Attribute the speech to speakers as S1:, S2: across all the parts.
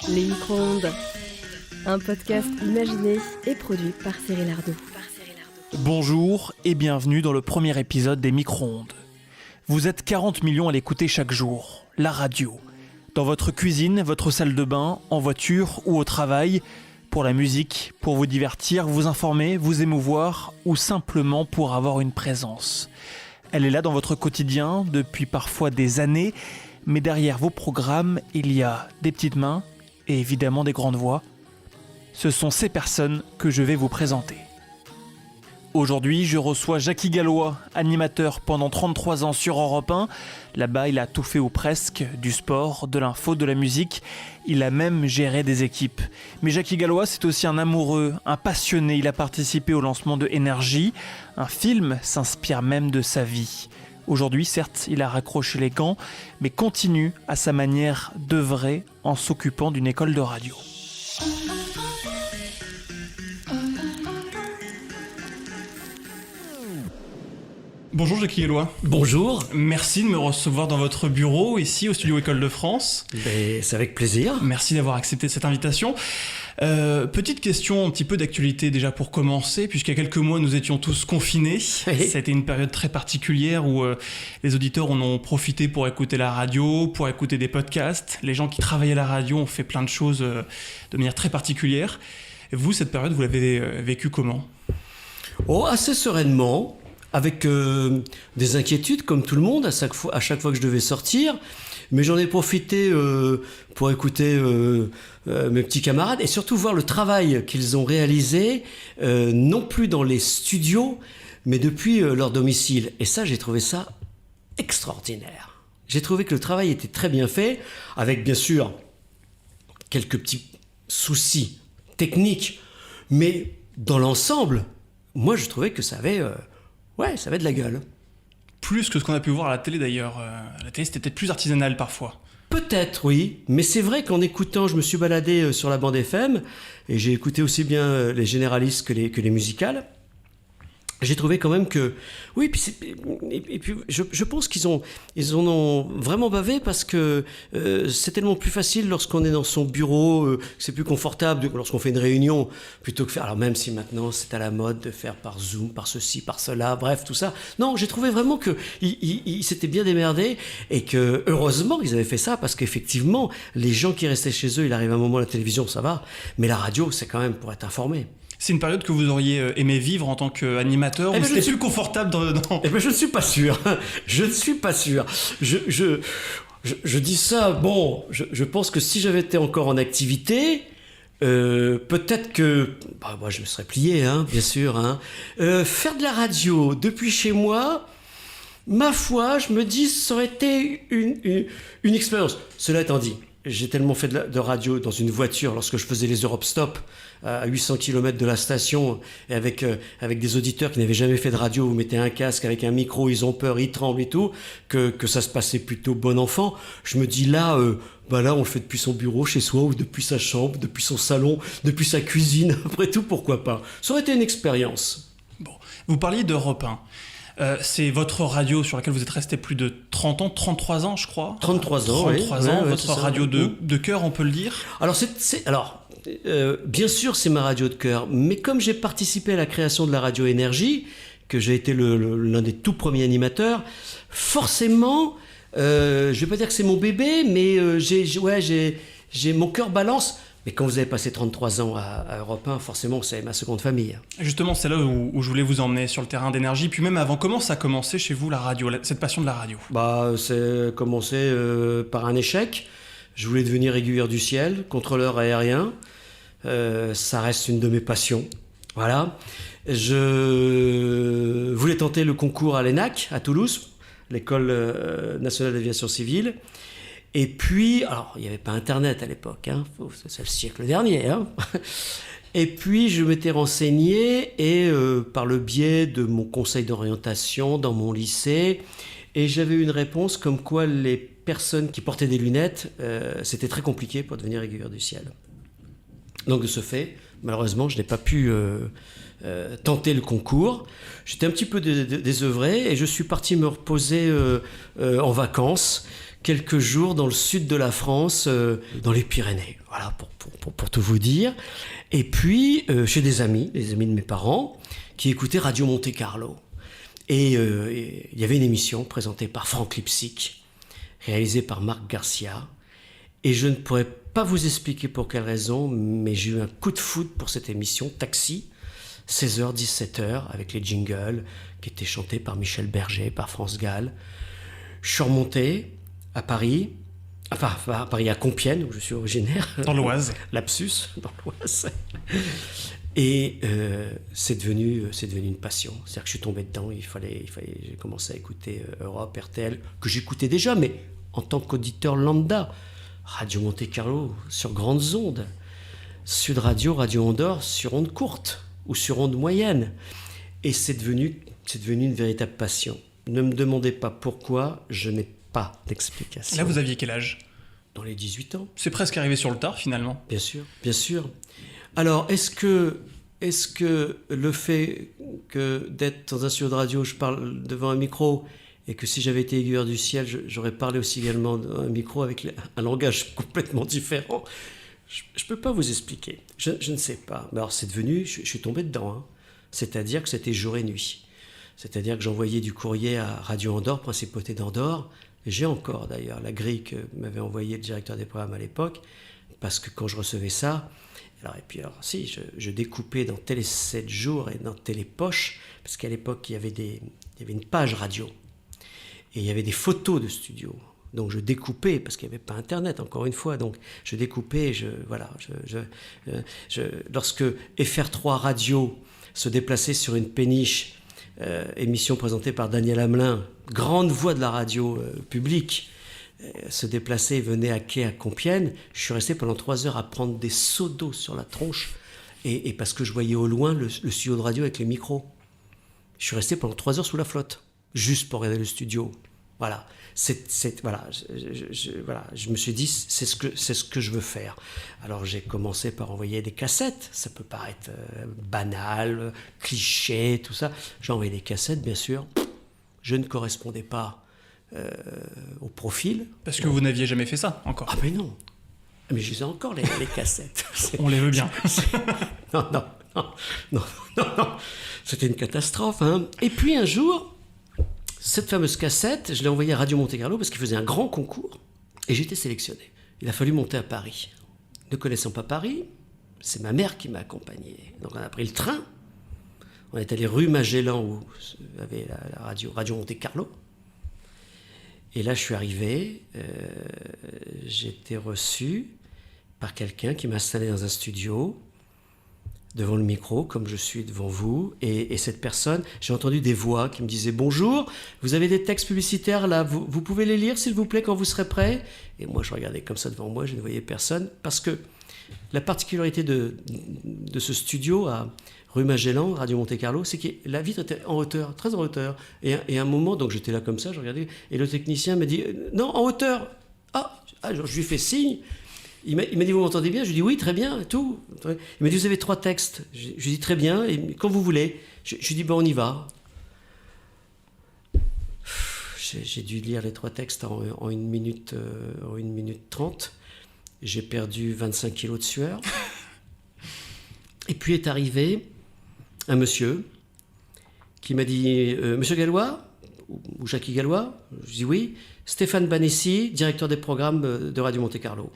S1: Les micro-ondes, un podcast imaginé et produit par Cyril Ardo.
S2: Bonjour et bienvenue dans le premier épisode des micro-ondes. Vous êtes 40 millions à l'écouter chaque jour, la radio. Dans votre cuisine, votre salle de bain, en voiture ou au travail, pour la musique, pour vous divertir, vous informer, vous émouvoir ou simplement pour avoir une présence. Elle est là dans votre quotidien depuis parfois des années, mais derrière vos programmes, il y a des petites mains et évidemment des grandes voix. Ce sont ces personnes que je vais vous présenter. Aujourd'hui, je reçois Jacky Gallois, animateur pendant 33 ans sur Europe 1. Là-bas, il a tout fait ou presque, du sport, de l'info, de la musique. Il a même géré des équipes. Mais Jacky Gallois, c'est aussi un amoureux, un passionné. Il a participé au lancement de Énergie. Un film s'inspire même de sa vie. Aujourd'hui, certes, il a raccroché les gants, mais continue à sa manière d'œuvrer en s'occupant d'une école de radio. Bonjour Jacky Gallois.
S3: Bonjour.
S2: Merci de me recevoir dans votre bureau, ici au studio École de France.
S3: C'est avec plaisir.
S2: Merci d'avoir accepté cette invitation. Petite question, un petit peu d'actualité déjà pour commencer, puisqu'il y a quelques mois nous étions tous confinés.
S3: Oui.
S2: Ça a été une période très particulière où les auditeurs en ont profité pour écouter la radio, pour écouter des podcasts. Les gens qui travaillaient à la radio ont fait plein de choses de manière très particulière. Vous, cette période, vous l'avez vécue comment ?
S3: Oh, assez sereinement, avec des inquiétudes comme tout le monde à chaque fois que je devais sortir. Mais j'en ai profité pour écouter mes petits camarades et surtout voir le travail qu'ils ont réalisé, non plus dans les studios, mais depuis leur domicile. Et ça, j'ai trouvé ça extraordinaire. J'ai trouvé que le travail était très bien fait, avec bien sûr quelques petits soucis techniques, mais dans l'ensemble, moi je trouvais que ça avait de la gueule.
S2: Plus que ce qu'on a pu voir à la télé d'ailleurs. À la télé, c'était peut-être plus artisanal parfois.
S3: Peut-être, oui. Mais c'est vrai qu'en écoutant, je me suis baladé sur la bande FM, et j'ai écouté aussi bien les généralistes que les musicales. J'ai trouvé quand même que... Oui, et puis je pense ils en ont vraiment bavé parce que c'est tellement plus facile lorsqu'on est dans son bureau, c'est plus confortable lorsqu'on fait une réunion, plutôt que faire... Alors même si maintenant c'est à la mode de faire par Zoom, par ceci, par cela, bref, tout ça. Non, j'ai trouvé vraiment qu'ils s'étaient bien démerdés et que heureusement ils avaient fait ça parce qu'effectivement, les gens qui restaient chez eux, il arrive un moment à la télévision, ça va, mais la radio, c'est quand même pour être informé.
S2: C'est une période que vous auriez aimé vivre en tant qu'animateur, ou c'était plus confortable dans...
S3: Eh bien, je ne suis pas sûr. Je ne suis pas sûr. Je dis ça, bon, je pense que si j'avais été encore en activité, peut-être que... moi, je me serais plié, bien sûr. Faire de la radio depuis chez moi, ma foi, je me dis, ça aurait été une expérience. Cela étant dit, j'ai tellement fait de radio dans une voiture lorsque je faisais les Europe Stop à 800 km de la station et avec des auditeurs qui n'avaient jamais fait de radio. Vous mettez un casque avec un micro, ils ont peur, ils tremblent et tout, que ça se passait plutôt bon enfant. Je me dis là, là on le fait depuis son bureau chez soi ou depuis sa chambre, depuis son salon, depuis sa cuisine. Après tout, pourquoi pas. Ça aurait été une expérience.
S2: Bon, vous parliez d'Europe 1. C'est votre radio sur laquelle vous êtes resté plus de 30 ans, 33 ans je crois.
S3: 33 ans,
S2: 33 ans,
S3: ouais,
S2: votre radio de cœur, on peut le dire.
S3: Alors, bien sûr, c'est ma radio de cœur, mais comme j'ai participé à la création de la radio Énergie, que j'ai été l'un des tout premiers animateurs, forcément, je vais pas dire que c'est mon bébé, mais j'ai mon cœur balance. Mais quand vous avez passé 33 ans à Europe 1, forcément, c'est ma seconde famille.
S2: Justement, c'est là où je voulais vous emmener sur le terrain d'Énergie. Puis même avant, comment ça a commencé chez vous, la radio, cette passion de la radio ?
S3: C'est commencé par un échec. Je voulais devenir aiguilleur du ciel, contrôleur aérien. Ça reste une de mes passions. Voilà. Je voulais tenter le concours à l'ENAC, à Toulouse, l'École nationale d'aviation civile. Et puis, alors, il n'y avait pas Internet à l'époque, c'est le siècle dernier. Et puis, je m'étais renseigné et par le biais de mon conseil d'orientation dans mon lycée, et j'avais une réponse comme quoi les personnes qui portaient des lunettes, c'était très compliqué pour devenir aiguilleur du ciel. Donc, de ce fait, malheureusement, je n'ai pas pu tenter le concours. J'étais un petit peu désœuvré et je suis parti me reposer en vacances quelques jours dans le sud de la France, dans les Pyrénées. Voilà, pour tout vous dire. Et puis, chez des amis, les amis de mes parents, qui écoutaient Radio Monte Carlo. Et il y avait une émission présentée par Franck Lipsic, réalisée par Marc Garcia. Et je ne pourrais pas vous expliquer pour quelle raison, mais j'ai eu un coup de foudre pour cette émission, Taxi, 16h, 17h, avec les jingles qui étaient chantés par Michel Berger, par France Gall. Je suis remonté à Paris, enfin à Paris, à Compiègne, où je suis originaire.
S2: Dans l'Oise.
S3: Lapsus, dans l'Oise. Et c'est devenu une passion. C'est-à-dire que je suis tombé dedans, j'ai commencé à écouter Europe, RTL, que j'écoutais déjà, mais en tant qu'auditeur lambda. Radio Monte Carlo sur grandes ondes, Sud Radio, Radio Andorre sur ondes courtes ou sur ondes moyennes. Et c'est devenu une véritable passion. Ne me demandez pas pourquoi, je n'ai pas d'explication.
S2: Là, vous aviez quel âge ?
S3: Dans les 18 ans.
S2: C'est presque arrivé sur le tard, finalement.
S3: Bien sûr, bien sûr. Alors, est-ce que le fait que d'être dans un studio de radio, je parle devant un micro, et que si j'avais été aiguilleur du ciel, j'aurais parlé aussi également dans un micro avec un langage complètement différent, je ne peux pas vous expliquer. Je ne sais pas. Mais alors, c'est devenu... Je suis tombé dedans. Hein. C'est-à-dire que c'était jour et nuit. C'est-à-dire que j'envoyais du courrier à Radio Andorre, Principauté d'Andorre. J'ai encore d'ailleurs la grille que m'avait envoyé le directeur des programmes à l'époque, parce que quand je recevais ça, je découpais dans Télé 7 jours et dans Télé Poche, parce qu'à l'époque il y avait une page radio et il y avait des photos de studio. Donc je découpais, parce qu'il n'y avait pas Internet, encore une fois, donc je découpais, lorsque FR3 Radio se déplaçait sur une péniche, émission présentée par Daniel Hamelin, grande voix de la radio publique, se déplaçait et venait à quai à Compiègne, je suis resté pendant 3 heures à prendre des seaux d'eau sur la tronche, et parce que je voyais au loin le studio de radio avec les micros. Je suis resté pendant 3 heures sous la flotte, juste pour regarder le studio. Voilà, je me suis dit, c'est ce que je veux faire. Alors j'ai commencé par envoyer des cassettes, ça peut paraître banal, cliché, tout ça. J'ai envoyé des cassettes, bien sûr. Je ne correspondais pas au profil.
S2: Parce que vous n'aviez jamais fait ça, encore.
S3: Ah mais non, mais je les ai encore les cassettes.
S2: On les veut bien.
S3: Non, c'était une catastrophe. Hein. Et puis un jour... Cette fameuse cassette, je l'ai envoyée à Radio Monte Carlo parce qu'il faisait un grand concours et j'ai été sélectionné. Il a fallu monter à Paris. Ne connaissant pas Paris, c'est ma mère qui m'a accompagné. Donc on a pris le train, on est allé rue Magellan où il y avait la Radio Monte Carlo. Et là je suis arrivé, j'ai été reçu par quelqu'un qui m'a installé dans un studio, devant le micro, comme je suis devant vous, et cette personne, j'ai entendu des voix qui me disaient « Bonjour, vous avez des textes publicitaires là, vous pouvez les lire s'il vous plaît quand vous serez prêt ?» Et moi je regardais comme ça devant moi, je ne voyais personne, parce que la particularité de ce studio à rue Magellan, Radio Monte Carlo, c'est que la vitre était en hauteur, très en hauteur, et à un moment, donc j'étais là comme ça, je regardais, et le technicien me dit « Non, en hauteur !» Je lui fais signe. Il m'a dit, vous m'entendez bien ? Je lui ai dit, oui, très bien, tout. Il m'a dit, vous avez 3 textes. Je lui ai dit, très bien, et quand vous voulez. Je lui ai dit, on y va. J'ai dû lire les 3 textes en 1 minute 30. J'ai perdu 25 kilos de sueur. Et puis est arrivé un monsieur qui m'a dit, Monsieur Gallois, ou Jackie Gallois ? Je lui ai dit, oui. Stéphane Banessi, directeur des programmes de Radio Monte Carlo.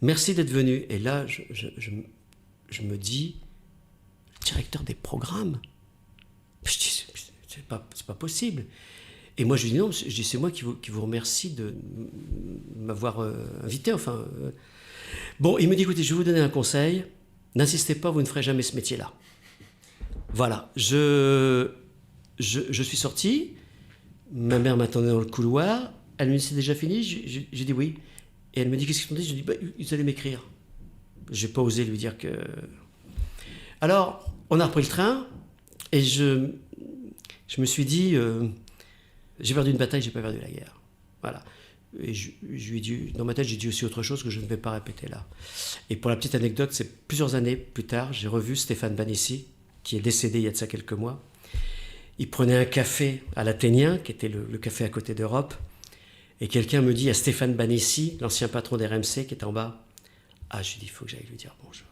S3: Merci d'être venu. Et là, je me dis, directeur des programmes. Je dis, c'est pas possible. Et moi, je lui dis non. Je dis, c'est moi qui vous remercie de m'avoir invité. Bon, il me dit, écoutez, je vais vous donner un conseil. N'insistez pas, vous ne ferez jamais ce métier-là. Voilà. Je suis sorti. Ma mère m'attendait dans le couloir. Elle me dit, c'est déjà fini ? J'ai dit oui. Et elle me dit, qu'est-ce qu'ils t'ont dit ? Je dis, ils allaient m'écrire. Je n'ai pas osé lui dire que... Alors, on a repris le train, et je me suis dit, j'ai perdu une bataille, j'ai pas perdu la guerre. Voilà. Et je lui ai dit, dans ma tête, j'ai dit aussi autre chose que je ne vais pas répéter là. Et pour la petite anecdote, c'est plusieurs années plus tard, j'ai revu Stéphane Banessi, qui est décédé il y a de ça quelques mois. Il prenait un café à l'Athénien, qui était le café à côté d'Europe, Et quelqu'un me dit, il y a Stéphane Banessi, l'ancien patron d'RMC, qui est en bas. Ah, je lui dis, il faut que j'aille lui dire bonjour.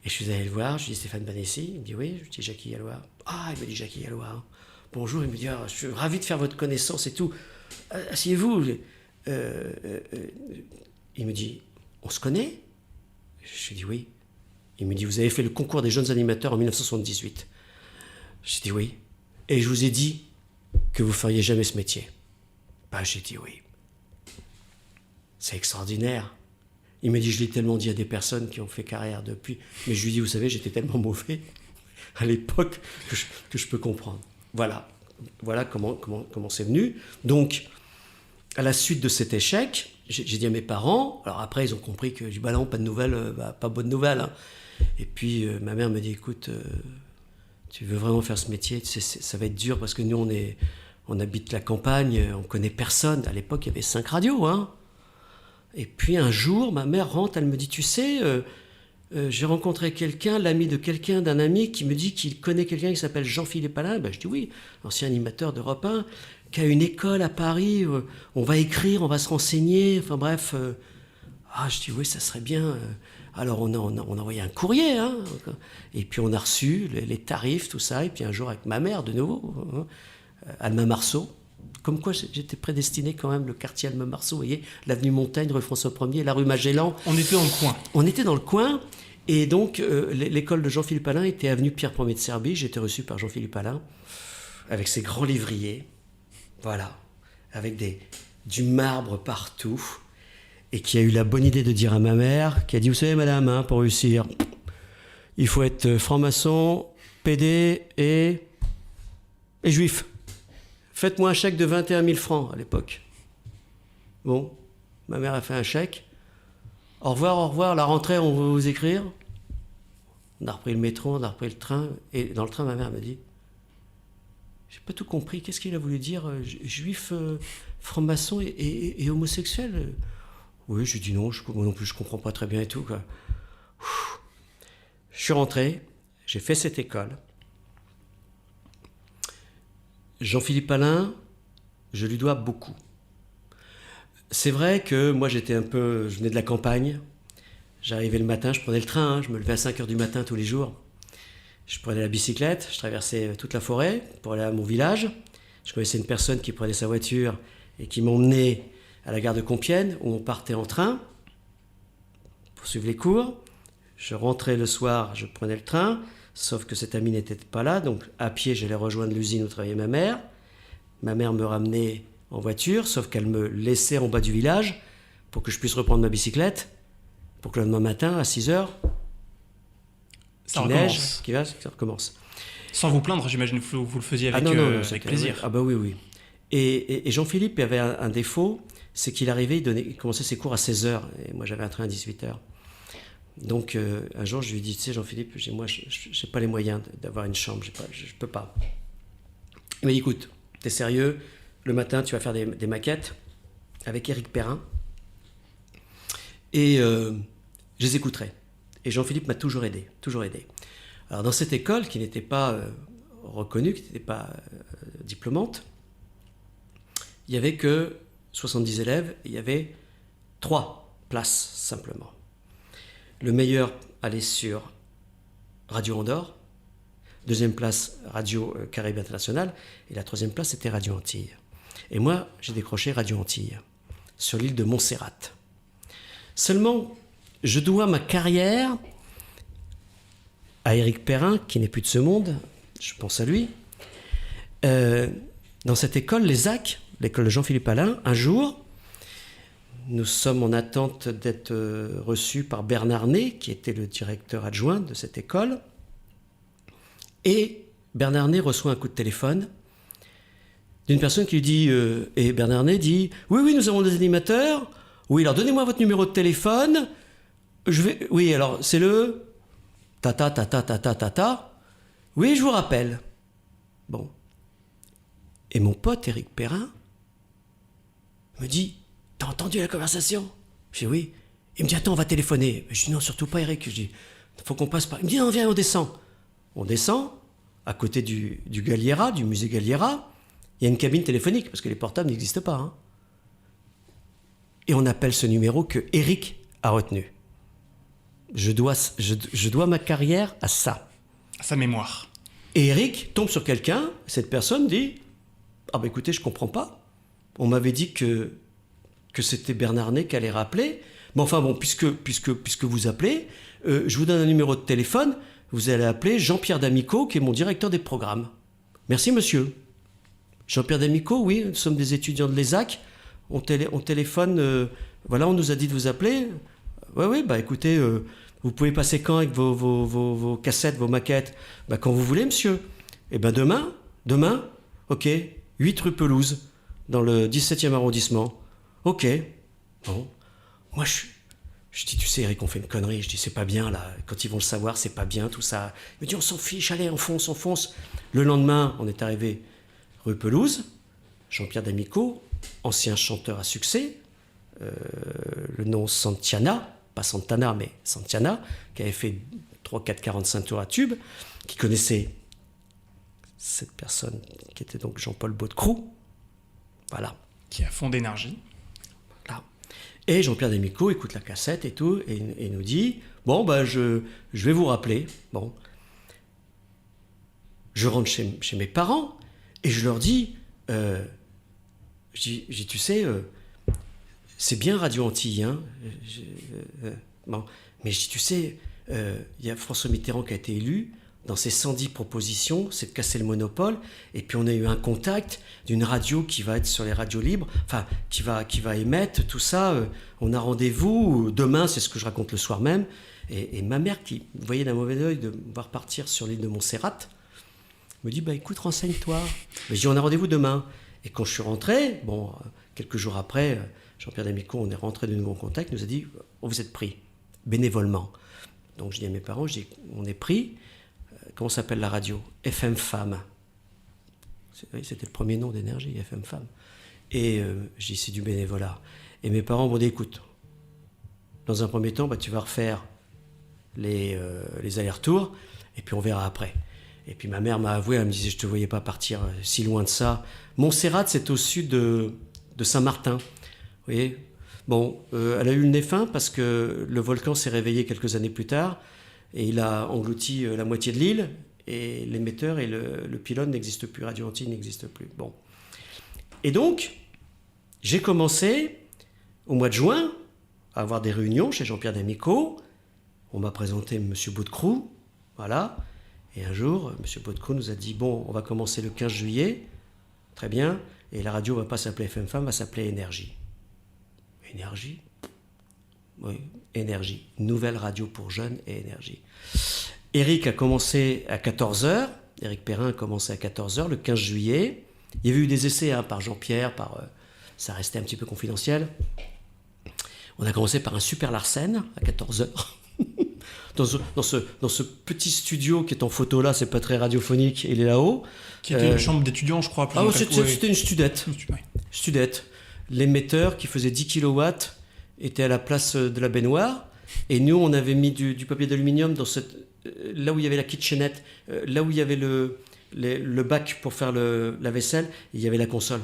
S3: Et je suis allé le voir, je lui dis, Stéphane Banessi? Il me dit, oui. Je lui dis, Jackie Gallois. Ah, il me dit, Jackie Gallois. Bonjour, il me dit, je suis ravi de faire votre connaissance et tout. Asseyez-vous. Il me dit, on se connaît? Je lui dis, oui. Il me dit, vous avez fait le concours des jeunes animateurs en 1978. J'ai dit, oui. Et je vous ai dit que vous feriez jamais ce métier. J'ai dit, oui. C'est extraordinaire. Il m'a dit, je l'ai tellement dit à des personnes qui ont fait carrière depuis. Mais je lui dis, vous savez, j'étais tellement mauvais à l'époque que je peux comprendre. Voilà comment c'est venu. Donc, à la suite de cet échec, j'ai dit à mes parents, alors après ils ont compris que je dis, non, pas de nouvelles, pas bonne nouvelle. Hein. Et puis ma mère me dit, écoute, tu veux vraiment faire ce métier, ça va être dur parce que nous on habite la campagne, on connaît personne. À l'époque il y avait 5 radios. Hein. Et puis un jour, ma mère rentre, elle me dit, tu sais, j'ai rencontré quelqu'un, l'ami de quelqu'un, d'un ami, qui me dit qu'il connaît quelqu'un qui s'appelle Jean-Philippe Alain. Je dis oui, ancien animateur d'Europe 1, qui a une école à Paris, on va écrire, on va se renseigner, enfin bref. Je dis oui, ça serait bien. Alors on a envoyé un courrier, hein, et puis on a reçu les tarifs, tout ça, et puis un jour avec ma mère, de nouveau, Alma Marceau, comme quoi j'étais prédestiné quand même, le quartier Alma Marceau, vous voyez, l'avenue Montaigne, rue François 1er, la rue Magellan.
S2: On était dans le coin.
S3: On était dans le coin, et donc l'école de Jean-Philippe Alain était avenue Pierre Ier de Serbie. J'étais reçu par Jean-Philippe Alain, avec ses grands lévriers, voilà, avec du marbre partout, et qui a eu la bonne idée de dire à ma mère, qui a dit, vous savez madame, hein, pour réussir, il faut être franc-maçon, PD et juif. Faites-moi un chèque de 21 000 francs à l'époque. Bon, ma mère a fait un chèque. Au revoir, la rentrée, on va vous écrire. On a repris le métro, on a repris le train. Et dans le train, ma mère me dit, j'ai pas tout compris, qu'est-ce qu'il a voulu dire, juif, franc-maçon et homosexuel? Oui, je lui dis non, moi non plus, je comprends pas très bien et tout, quoi. Je suis rentré, j'ai fait cette école. Jean-Philippe Alain, je lui dois beaucoup. C'est vrai que moi je venais de la campagne, j'arrivais le matin, je prenais le train, hein, je me levais à 5h du matin tous les jours. Je prenais la bicyclette, je traversais toute la forêt pour aller à mon village. Je connaissais une personne qui prenait sa voiture et qui m'emmenait à la gare de Compiègne, où on partait en train pour suivre les cours. Je rentrais le soir, je prenais le train, sauf que cet ami n'était pas là, donc à pied j'allais rejoindre l'usine où travaillait ma mère. Ma mère me ramenait en voiture, sauf qu'elle me laissait en bas du village pour que je puisse reprendre ma bicyclette, pour que le lendemain matin, à 6h,
S2: ça
S3: recommence.
S2: Sans vous plaindre, j'imagine que vous le faisiez avec plaisir.
S3: Ah bah oui. Et Jean-Philippe avait un défaut, c'est qu'il arrivait, il commençait ses cours à 16h, et moi j'avais un train à 18h. Donc un jour je lui ai dit, tu sais Jean-Philippe, moi je n'ai pas les moyens d'avoir une chambre, je peux pas. Il m'a dit, écoute, t'es sérieux, le matin tu vas faire des maquettes avec Éric Perrin, et je les écouterai. Et Jean-Philippe m'a toujours aidé. Alors dans cette école qui n'était pas reconnue, qui n'était pas diplômante, il n'y avait que 70 élèves, il y avait 3 places simplement. Le meilleur allait sur Radio Andorre, deuxième place Radio Caraïbes International, et la troisième place c'était Radio Antilles. Et moi j'ai décroché Radio Antilles, sur l'île de Montserrat. Seulement, je dois ma carrière à Éric Perrin, qui n'est plus de ce monde, je pense à lui. Dans cette école, l'ESAC, l'école de Jean-Philippe Alain, un jour, nous sommes en attente d'être reçus par Bernard Ney, qui était le directeur adjoint de cette école. Et Bernard Ney reçoit un coup de téléphone d'une personne qui lui dit, et Bernard Ney dit, oui, nous avons des animateurs. Oui, alors donnez-moi votre numéro de téléphone. Oui, alors c'est le ta. Oui, je vous rappelle. Bon. Et mon pote Éric Perrin me dit, t'as entendu la conversation? Je dis oui. Il me dit, attends, on va téléphoner. Je dis non, surtout pas Éric. Je dis, faut qu'on passe par. Il me dit, non, viens, on descend. On descend, à côté du Galliera, du musée Galliera, il y a une cabine téléphonique, parce que les portables n'existent pas. Hein. Et on appelle ce numéro que Eric a retenu. Je dois ma carrière à ça.
S2: À sa mémoire.
S3: Et Eric tombe sur quelqu'un, cette personne dit « Ah ben écoutez, je comprends pas. On m'avait dit que c'était Bernard Ney qui allait rappeler. Mais enfin bon, puisque vous appelez, je vous donne un numéro de téléphone. Vous allez appeler Jean-Pierre D'Amico, qui est mon directeur des programmes. Merci monsieur. Jean-Pierre D'Amico, oui, nous sommes des étudiants de l'ESAC. On téléphone, voilà, on nous a dit de vous appeler. Oui, bah écoutez, vous pouvez passer quand avec vos cassettes, vos maquettes? Bah quand vous voulez, monsieur. Eh ben demain, ok, 8 rue Pelouse, dans le 17e arrondissement. Ok, bon. Moi, je dis, tu sais, Eric, on fait une connerie. Je dis, c'est pas bien, là. Quand ils vont le savoir, c'est pas bien, tout ça. Il me dit, on s'en fiche, allez, on fonce. Le lendemain, on est arrivé rue Pelouse. Jean-Pierre D'Amico, ancien chanteur à succès, le nom Santiana, pas Santana, mais Santiana, qui avait fait 3-4 45 tours à tube, qui connaissait cette personne qui était donc Jean-Paul Baudecroux. Voilà.
S2: Qui a fond d'énergie.
S3: Là. Et Jean-Pierre D'Amico écoute la cassette et tout, et nous dit « Bon, bah, je vais vous rappeler. » Bon. Je rentre chez mes parents, et je leur dis tu sais, c'est bien Radio Antilles, hein. Bon. Mais je dis, tu sais, il y a François Mitterrand qui a été élu. Dans ses 110 propositions, c'est de casser le monopole. Et puis on a eu un contact d'une radio qui va être sur les radios libres, enfin, qui va émettre tout ça. On a rendez-vous demain, c'est ce que je raconte le soir même. Et ma mère, qui voyait d'un mauvais œil de me voir partir sur l'île de Montserrat, me dit, bah écoute, renseigne-toi. Mais je dis, on a rendez-vous demain. Et quand je suis rentré, bon, quelques jours après, Jean-Pierre D'Amico, on est rentré de nouveau en contact, nous a dit, oh, vous êtes pris, bénévolement. Donc je dis à mes parents, je dis, on est pris. Comment s'appelle la radio? FM Femme. C'était le premier nom d'énergie, FM Femme. Et je dis, c'est du bénévolat. Et mes parents m'ont dit, écoute, dans un premier temps, bah, tu vas refaire les allers-retours, et puis on verra après. Et puis ma mère m'a avoué, elle me disait, je ne te voyais pas partir si loin de ça. Montserrat, c'est au sud de Saint-Martin. Vous voyez? Bon, elle a eu le nez fin parce que le volcan s'est réveillé quelques années plus tard et il a englouti la moitié de l'île et l'émetteur et le pylône n'existent plus, Radio Antilles n'existe plus. Bon. Et donc, j'ai commencé au mois de juin à avoir des réunions chez Jean-Pierre D'Amico. On m'a présenté M. Baudecroux, voilà. Et un jour, M. Baudecroux nous a dit, bon, on va commencer le 15 juillet, très bien, et la radio ne va pas s'appeler FM Femme, va s'appeler Énergie. Énergie? Oui, Énergie. Nouvelle radio pour jeunes et Énergie. Eric a commencé à 14h, Eric Perrin a commencé à 14h, le 15 juillet. Il y avait eu des essais par Jean-Pierre, ça restait un petit peu confidentiel. On a commencé par un Super Larsen à 14h. Dans ce petit studio qui est en photo là, c'est pas très radiophonique, il est là-haut.
S2: Qui était une chambre d'étudiants, je crois.
S3: C'était une studette.
S2: Ouais.
S3: Studette. L'émetteur qui faisait 10 kW était à la place de la baignoire. Et nous, on avait mis du papier d'aluminium là où il y avait la kitchenette, là où il y avait le bac pour faire la vaisselle, il y avait la console.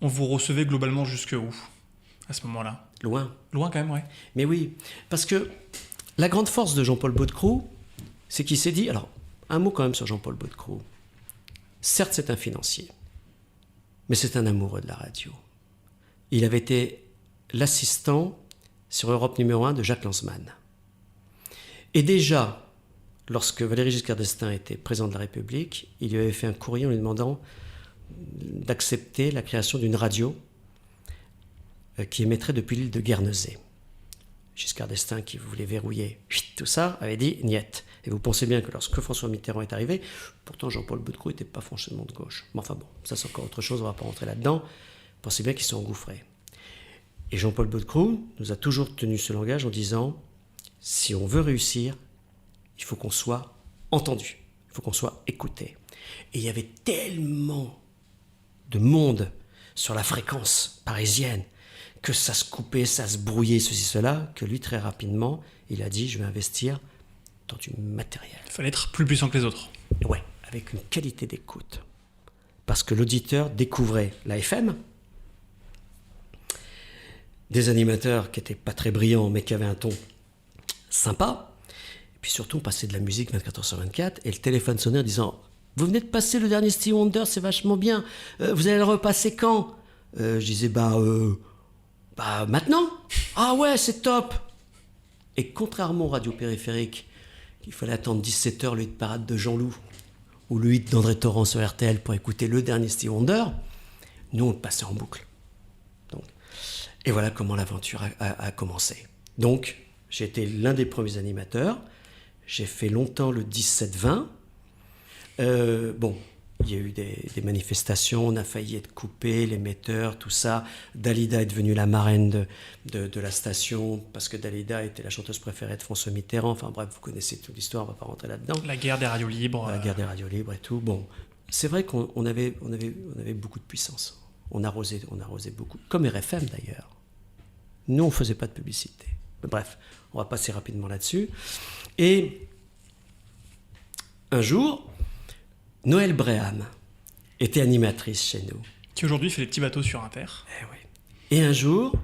S2: On vous recevait globalement jusque où, à ce moment-là?
S3: Loin.
S2: Loin quand même, ouais.
S3: Mais oui, parce que la grande force de Jean-Paul Baudecroux, c'est qu'il s'est dit... Alors, un mot quand même sur Jean-Paul Baudecroux. Certes, c'est un financier, mais c'est un amoureux de la radio. Il avait été l'assistant sur Europe numéro 1 de Jacques Lanzmann. Et déjà, lorsque Valéry Giscard d'Estaing était président de la République, il lui avait fait un courrier en lui demandant d'accepter la création d'une radio qui émettrait depuis l'île de Guernesey. Giscard d'Estaing, qui voulait verrouiller tout ça, avait dit « niet ». Et vous pensez bien que lorsque François Mitterrand est arrivé, pourtant Jean-Paul Baudecroux n'était pas franchement de gauche. Mais enfin bon, ça c'est encore autre chose, on ne va pas rentrer là-dedans. Pensez bien qu'ils sont engouffrés. Et Jean-Paul Baudecroux nous a toujours tenu ce langage en disant « si on veut réussir, il faut qu'on soit entendu, il faut qu'on soit écouté ». Et il y avait tellement de monde sur la fréquence parisienne que ça se coupait, ça se brouillait, ceci, cela, que lui, très rapidement, il a dit, je vais investir dans du matériel.
S2: Il fallait être plus puissant que les autres.
S3: Ouais, avec une qualité d'écoute. Parce que l'auditeur découvrait la FM, des animateurs qui n'étaient pas très brillants, mais qui avaient un ton sympa. Et puis surtout, on passait de la musique 24h/24, et le téléphone sonnait en disant « Vous venez de passer le dernier Stevie Wonder, c'est vachement bien. Vous allez le repasser quand ?» Je disais « Bah, maintenant. Ah ouais, c'est top !» Et contrairement aux radios périphériques, il fallait attendre 17h le hit parade de Jean-Loup ou le hit d'André Torrent sur RTL pour écouter le dernier Stevie Wonder, nous on le passait en boucle. Donc, et voilà comment l'aventure a commencé. Donc j'ai été l'un des premiers animateurs, j'ai fait longtemps le 17-20. Bon, il y a eu des manifestations, on a failli être coupé, l'émetteur, tout ça. Dalida est devenue la marraine de la station, parce que Dalida était la chanteuse préférée de François Mitterrand. Enfin bref, vous connaissez toute l'histoire, on ne va pas rentrer là-dedans.
S2: La guerre des radios libres.
S3: La guerre des radios libres et tout. Bon, c'est vrai qu'on avait beaucoup de puissance. On arrosait beaucoup, comme RFM d'ailleurs. Nous, on ne faisait pas de publicité. Mais bref, on va passer rapidement là-dessus. Et un jour, Noël Bréham était animatrice chez nous.
S2: Qui aujourd'hui fait les petits bateaux sur Inter.
S3: Eh oui. Et un jour,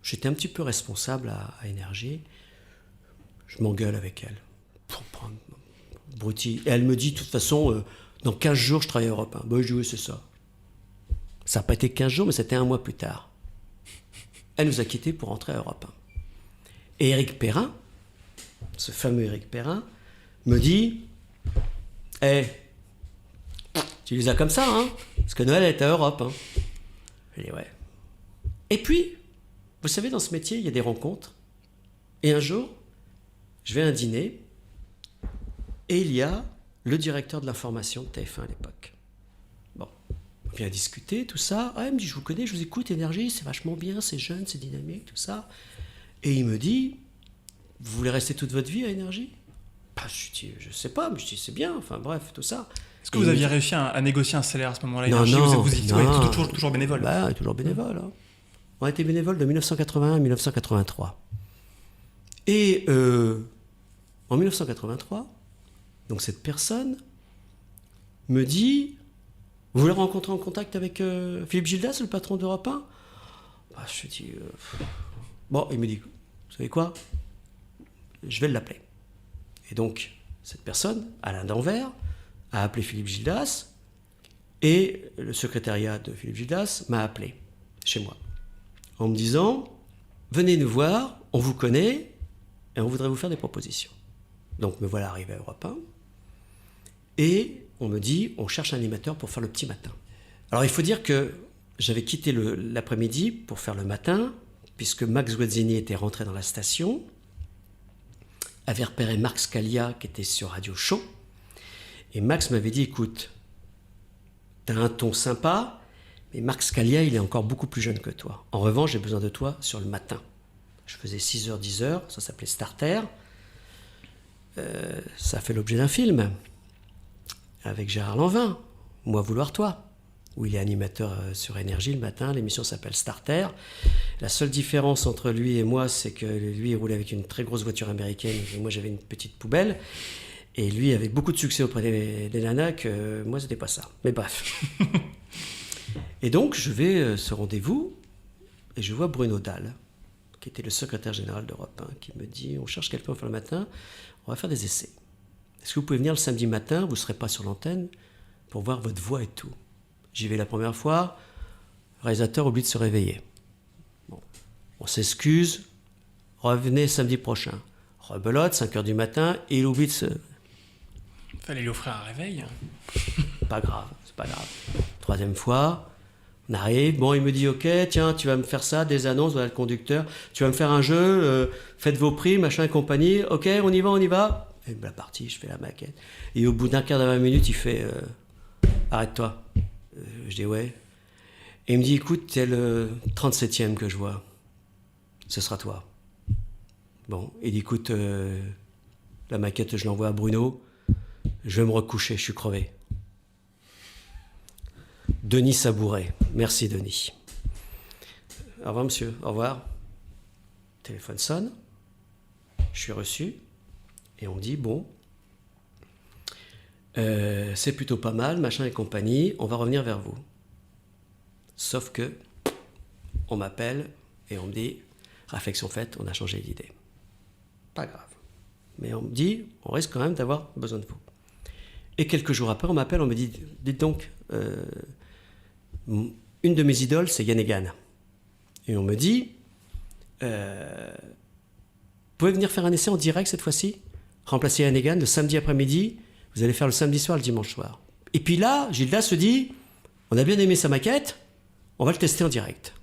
S3: j'étais un petit peu responsable à Énergie. Je m'engueule avec elle. Pour prendre broutilles. Et elle me dit, de toute façon, dans 15 jours, je travaille à Europe 1. Ben, je dis, oui, c'est ça. Ça n'a pas été 15 jours, mais c'était un mois plus tard. Elle nous a quittés pour rentrer à Europe 1. Et Éric Perrin, ce fameux Éric Perrin, me dit, tu dis ça comme ça, hein, parce que Noël est à Europe. Hein. Je dis ouais. Et puis, vous savez, dans ce métier, il y a des rencontres. Et un jour, je vais à un dîner, et il y a le directeur de l'information de TF1 à l'époque. Bon, on vient discuter, tout ça. Ah, il me dit, je vous connais, je vous écoute, Énergie, c'est vachement bien, c'est jeune, c'est dynamique, tout ça. Et il me dit, vous voulez rester toute votre vie à Énergie ? Je dis, je sais pas, mais je dis, c'est bien, enfin bref, tout ça.
S2: Est-ce que vous aviez réussi à négocier un salaire à ce moment-là?
S3: Non,
S2: vous étiez toujours bénévole.
S3: Bah, toujours bénévole. Hein. On a été bénévole de 1981 à 1983. Et en 1983, donc cette personne me dit, vous voulez rentrer en contact avec Philippe Gildas, le patron d'Europe 1 ? Bah, je dis, bon, il me dit, vous savez quoi ? Je vais l'appeler. Et donc, cette personne, Alain Danvers, a appelé Philippe Gildas, et le secrétariat de Philippe Gildas m'a appelé chez moi, en me disant, venez nous voir, on vous connaît, et on voudrait vous faire des propositions. Donc, me voilà arrivé à Europe 1, et on me dit, on cherche un animateur pour faire le petit matin. Alors, il faut dire que j'avais quitté l'après-midi pour faire le matin, puisque Max Guazzini était rentré dans la station, avait repéré Marc Scalia qui était sur Radio Show. Et Max m'avait dit, écoute, t'as un ton sympa, mais Marc Scalia, il est encore beaucoup plus jeune que toi. En revanche, j'ai besoin de toi sur le matin. Je faisais 6h, 10h, ça s'appelait Starter. Ça a fait l'objet d'un film avec Gérard Lanvin, Moi vouloir toi, où il est animateur sur Énergie le matin. L'émission s'appelle Starter. La seule différence entre lui et moi, c'est que lui, il roulait avec une très grosse voiture américaine et moi, j'avais une petite poubelle. Et lui avait beaucoup de succès auprès des nanas que moi, c'était pas ça. Mais bref. Et donc, je vais ce rendez-vous et je vois Bruno Dalle, qui était le secrétaire général d'Europe 1, qui me dit, on cherche quelqu'un pour faire le matin, on va faire des essais. Est-ce que vous pouvez venir le samedi matin, vous ne serez pas sur l'antenne, pour voir votre voix et tout. J'y vais la première fois, le réalisateur oublie de se réveiller. Bon. On s'excuse, revenez samedi prochain. Rebelote, 5h du matin, et il oublie de se...
S2: Fallait lui offrir un réveil.
S3: Pas grave, c'est pas grave. Troisième fois, on arrive, bon, il me dit, ok, tiens, tu vas me faire ça, des annonces, voilà le conducteur, tu vas me faire un jeu, faites vos prix, machin et compagnie, ok, on y va. Et la partie, je fais la maquette. Et au bout d'un quart de 20 minutes, il fait, arrête-toi. Je dis, ouais. Et il me dit, écoute, t'es le 37e que je vois. Ce sera toi. Bon, il dit, écoute, la maquette, je l'envoie à Bruno. Je vais me recoucher, je suis crevé. Denis Sabouret. Merci, Denis. Au revoir, monsieur. Au revoir. Téléphone sonne. Je suis reçu. Et on me dit, bon, c'est plutôt pas mal, machin et compagnie, on va revenir vers vous. Sauf que, on m'appelle Et on me dit, réflexion faite, on a changé d'idée. Pas grave. Mais on me dit, on risque quand même d'avoir besoin de vous. Et quelques jours après, on m'appelle, on me dit, dites donc, une de mes idoles, c'est Yann Egan. Et on me dit, vous pouvez venir faire un essai en direct cette fois-ci, remplacer Yann Egan le samedi après-midi, vous allez faire le samedi soir, le dimanche soir. Et puis là, Gildas se dit, on a bien aimé sa maquette, on va le tester en direct.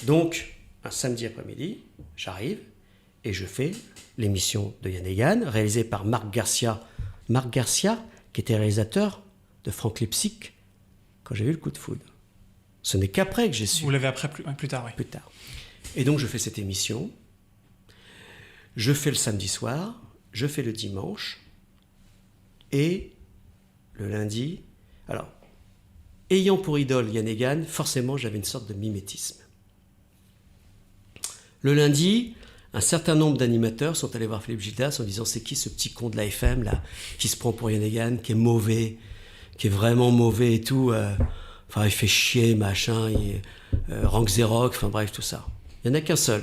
S3: Donc, un samedi après-midi, j'arrive et je fais l'émission de Yann Egan, réalisée par Marc Garcia. Marc Garcia, qui était réalisateur de Franck Lipsic, quand j'ai eu le coup de foudre. Ce n'est qu'après que j'ai su.
S2: Vous l'avez après plus tard, oui.
S3: Plus tard. Et donc, je fais cette émission. Je fais le samedi soir, je fais le dimanche, et le lundi. Alors, ayant pour idole Yann Egan, forcément, j'avais une sorte de mimétisme. Le lundi, un certain nombre d'animateurs sont allés voir Philippe Gildas en disant c'est qui ce petit con de la FM là, qui se prend pour Yann Egan, qui est mauvais, qui est vraiment mauvais et tout. Enfin, il fait chier, machin, rank Xerox, enfin bref, tout ça. Il n'y en a qu'un seul.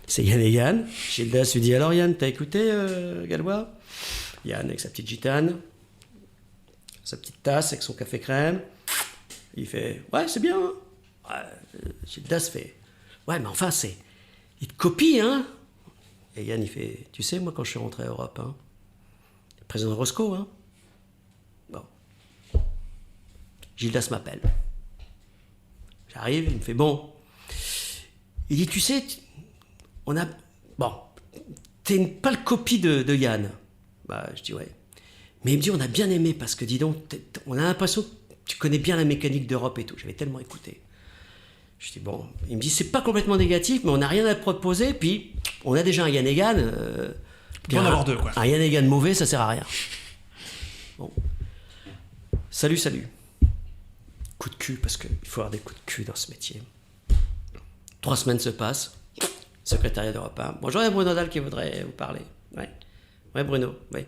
S3: C'est Yann Egan. Gildas lui dit alors Yann, t'as écouté Gallois? Yann avec sa petite gitane, sa petite tasse avec son café crème. Il fait ouais, c'est bien. Hein. Gildas fait ouais, mais enfin, il te copie, hein. Et Yann, il fait tu sais, moi, quand je suis rentré à Europe, hein, président de Roscoe, hein. Bon. Gildas m'appelle. J'arrive, il me fait bon. Il dit tu sais, on a. Bon, t'es une pâle copie de Yann. Bah, je dis ouais. Mais il me dit on a bien aimé parce que dis donc, on a l'impression que tu connais bien la mécanique d'Europe et tout. J'avais tellement écouté. Je dis bon, il me dit c'est pas complètement négatif, mais on n'a rien à te proposer, puis on a déjà un Yann Egan.
S2: On en avoir deux, quoi.
S3: Un Yann Egan mauvais, ça sert à rien. Bon. Salut. Coup de cul, parce qu'il faut avoir des coups de cul dans ce métier. 3 semaines se passent. Secrétariat d'Europe 1. Bonjour, il y a Bruno Dalle qui voudrait vous parler. Ouais, Bruno. Ouais.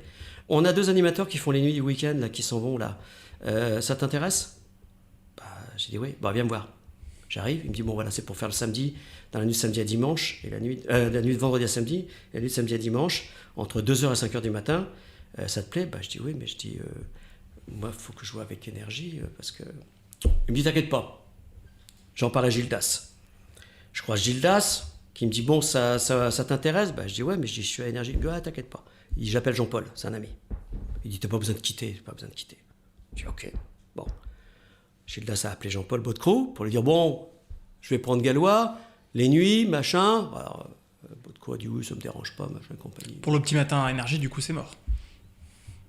S3: On a 2 animateurs qui font les nuits du week-end, là, qui s'en vont, là. Ça t'intéresse? Bah, j'ai dit oui. Bah, viens me voir. J'arrive, il me dit bon voilà, c'est pour faire le samedi, dans la nuit de samedi à dimanche, et la nuit de vendredi à samedi, et la nuit de samedi à dimanche, entre 2h et 5h du matin, ça te plaît? Bah je dis oui, mais je dis, moi il faut que je joue avec énergie, parce que... Il me dit t'inquiète pas, j'en parle à Gildas. Je crois Gildas, qui me dit bon ça t'intéresse? Bah je dis ouais, mais je suis à énergie. Il me dit ah t'inquiète pas. Il dit j'appelle Jean-Paul, c'est un ami. Il dit t'as pas besoin de quitter, Je dis ok, bon. Gildas a appelé Jean-Paul Baudecroux pour lui dire bon, je vais prendre Gallois, les nuits, machin. Alors, Baudecroux a dit oui, ça me dérange pas, machin, compagnie.
S2: Pour le petit matin à énergie, du coup, c'est mort.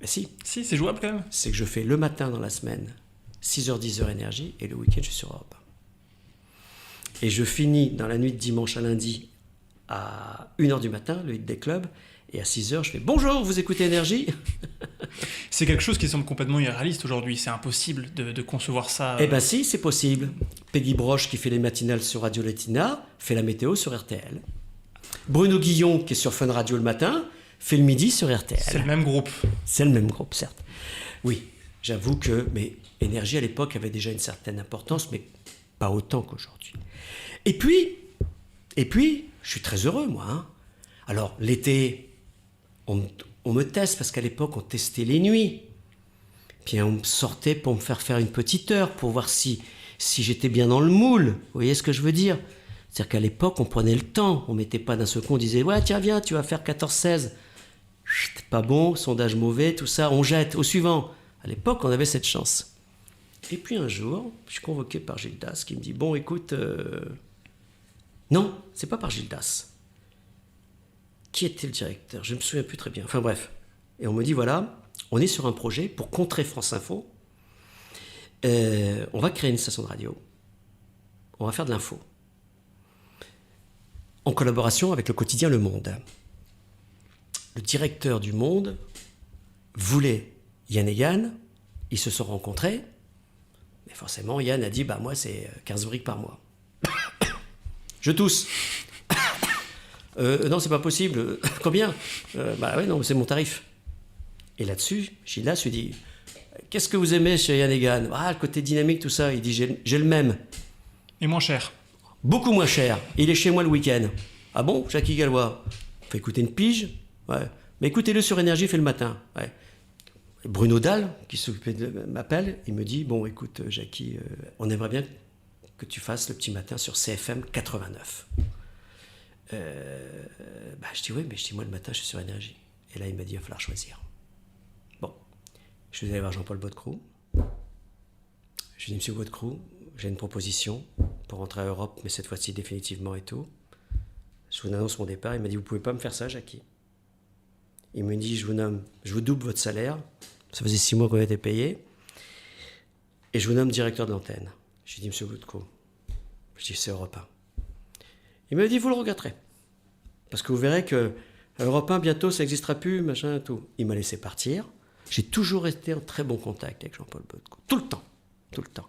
S3: Mais si.
S2: Si, c'est jouable quand même.
S3: C'est que je fais le matin dans la semaine, 6h, 10h énergie, et le week-end, je suis sur Europe 1. Et je finis dans la nuit de dimanche à lundi à 1h du matin, le hit des clubs, et à 6h, je fais bonjour, vous écoutez Énergie?
S2: C'est quelque chose qui semble complètement irréaliste aujourd'hui. C'est impossible de concevoir ça.
S3: Eh ben si, c'est possible. Peggy Broche, qui fait les matinales sur Radio Latina, fait la météo sur RTL. Bruno Guillon, qui est sur Fun Radio le matin, fait le midi sur RTL.
S2: C'est le même groupe.
S3: C'est le même groupe, certes. Oui, j'avoue que... Mais Énergie, à l'époque, avait déjà une certaine importance, mais pas autant qu'aujourd'hui. Et puis, je suis très heureux, moi. Hein. Alors, l'été... On me teste parce qu'à l'époque, on testait les nuits. Puis on me sortait pour me faire une petite heure pour voir si j'étais bien dans le moule. Vous voyez ce que je veux dire? C'est-à-dire qu'à l'époque, on prenait le temps. On ne mettait pas d'un seul coup, on disait « Ouais, tiens, viens, tu vas faire 14-16. » Pas bon, sondage mauvais, tout ça, on jette. Au suivant. À l'époque, on avait cette chance. Et puis un jour, je suis convoqué par Gildas qui me dit « Bon, écoute... Non, c'est pas par Gildas. » Qui était le directeur? Je ne me souviens plus très bien. Enfin bref. Et on me dit, voilà, on est sur un projet pour contrer France Info. On va créer une station de radio. On va faire de l'info. En collaboration avec le quotidien Le Monde. Le directeur du Monde voulait Yann Egan. Ils se sont rencontrés. Mais forcément, Yann a dit, bah moi, c'est 15 briques par mois. Je tousse. Non, c'est pas possible. Combien? Bah ouais, non, c'est mon tarif. Et là-dessus, Gildas lui dit qu'est-ce que vous aimez chez Yann Egan? Ah, le côté dynamique, tout ça. Il dit j'ai le même.
S2: Et moins cher.
S3: Beaucoup moins cher. Il est chez moi le week-end. Ah bon, Jackie Gallois? Faut écouter une pige? Ouais. Mais écoutez-le sur Énergie, fait le matin. Ouais. Bruno Dalle, qui m'appelle, il me dit, bon, écoute, Jackie, on aimerait bien que tu fasses le petit matin sur CFM 89. Je dis, oui, mais je dis, moi, le matin, je suis sur Énergie. Et là, il m'a dit, il va falloir choisir. Bon. Je suis allé voir Jean-Paul Baudecroux. Je lui ai dit, monsieur Baudecroux, j'ai une proposition pour rentrer à Europe, mais cette fois-ci définitivement et tout. Je vous annonce mon départ. Il m'a dit, vous pouvez pas me faire ça, Jackie. Il me dit, je vous double votre salaire. Ça faisait 6 mois qu'on était payé. Et je vous nomme directeur de l'antenne. Je lui ai dit, monsieur Baudecroux, je dis, c'est Europe 1. Il m'a dit, vous le regretterez. Parce que vous verrez que Europe 1, bientôt, ça n'existera plus, machin, tout. Il m'a laissé partir. J'ai toujours resté en très bon contact avec Jean-Paul Baudecroux. Tout le temps. Tout le temps.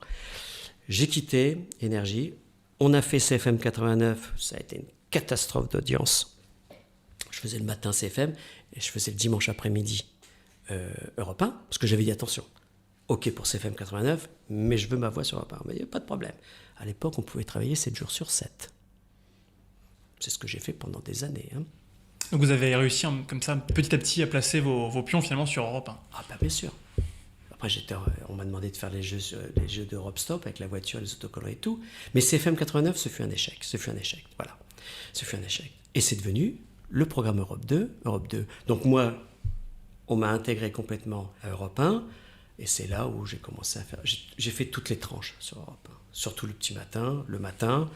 S3: J'ai quitté Énergie. On a fait CFM 89. Ça a été une catastrophe d'audience. Je faisais le matin CFM et je faisais le dimanche après-midi Europe 1. Parce que j'avais dit, attention, OK pour CFM 89, mais je veux ma voix sur Europe 1. Il n'y a pas de problème. À l'époque, on pouvait travailler 7 jours sur 7. C'est ce que j'ai fait pendant des années. Hein.
S2: Donc vous avez réussi comme ça, petit à petit, à placer vos pions finalement sur Europe 1.
S3: Ah bien sûr. Après, on m'a demandé de faire les jeux d'Europe Stop avec la voiture, les autocollants et tout. Mais CFM 89, ce fut un échec. Voilà. Ce fut un échec. Et c'est devenu le programme Europe 2. Donc moi, on m'a intégré complètement à Europe 1. Et c'est là où j'ai commencé à faire... J'ai fait toutes les tranches sur Europe 1. Surtout le petit matin, le matin,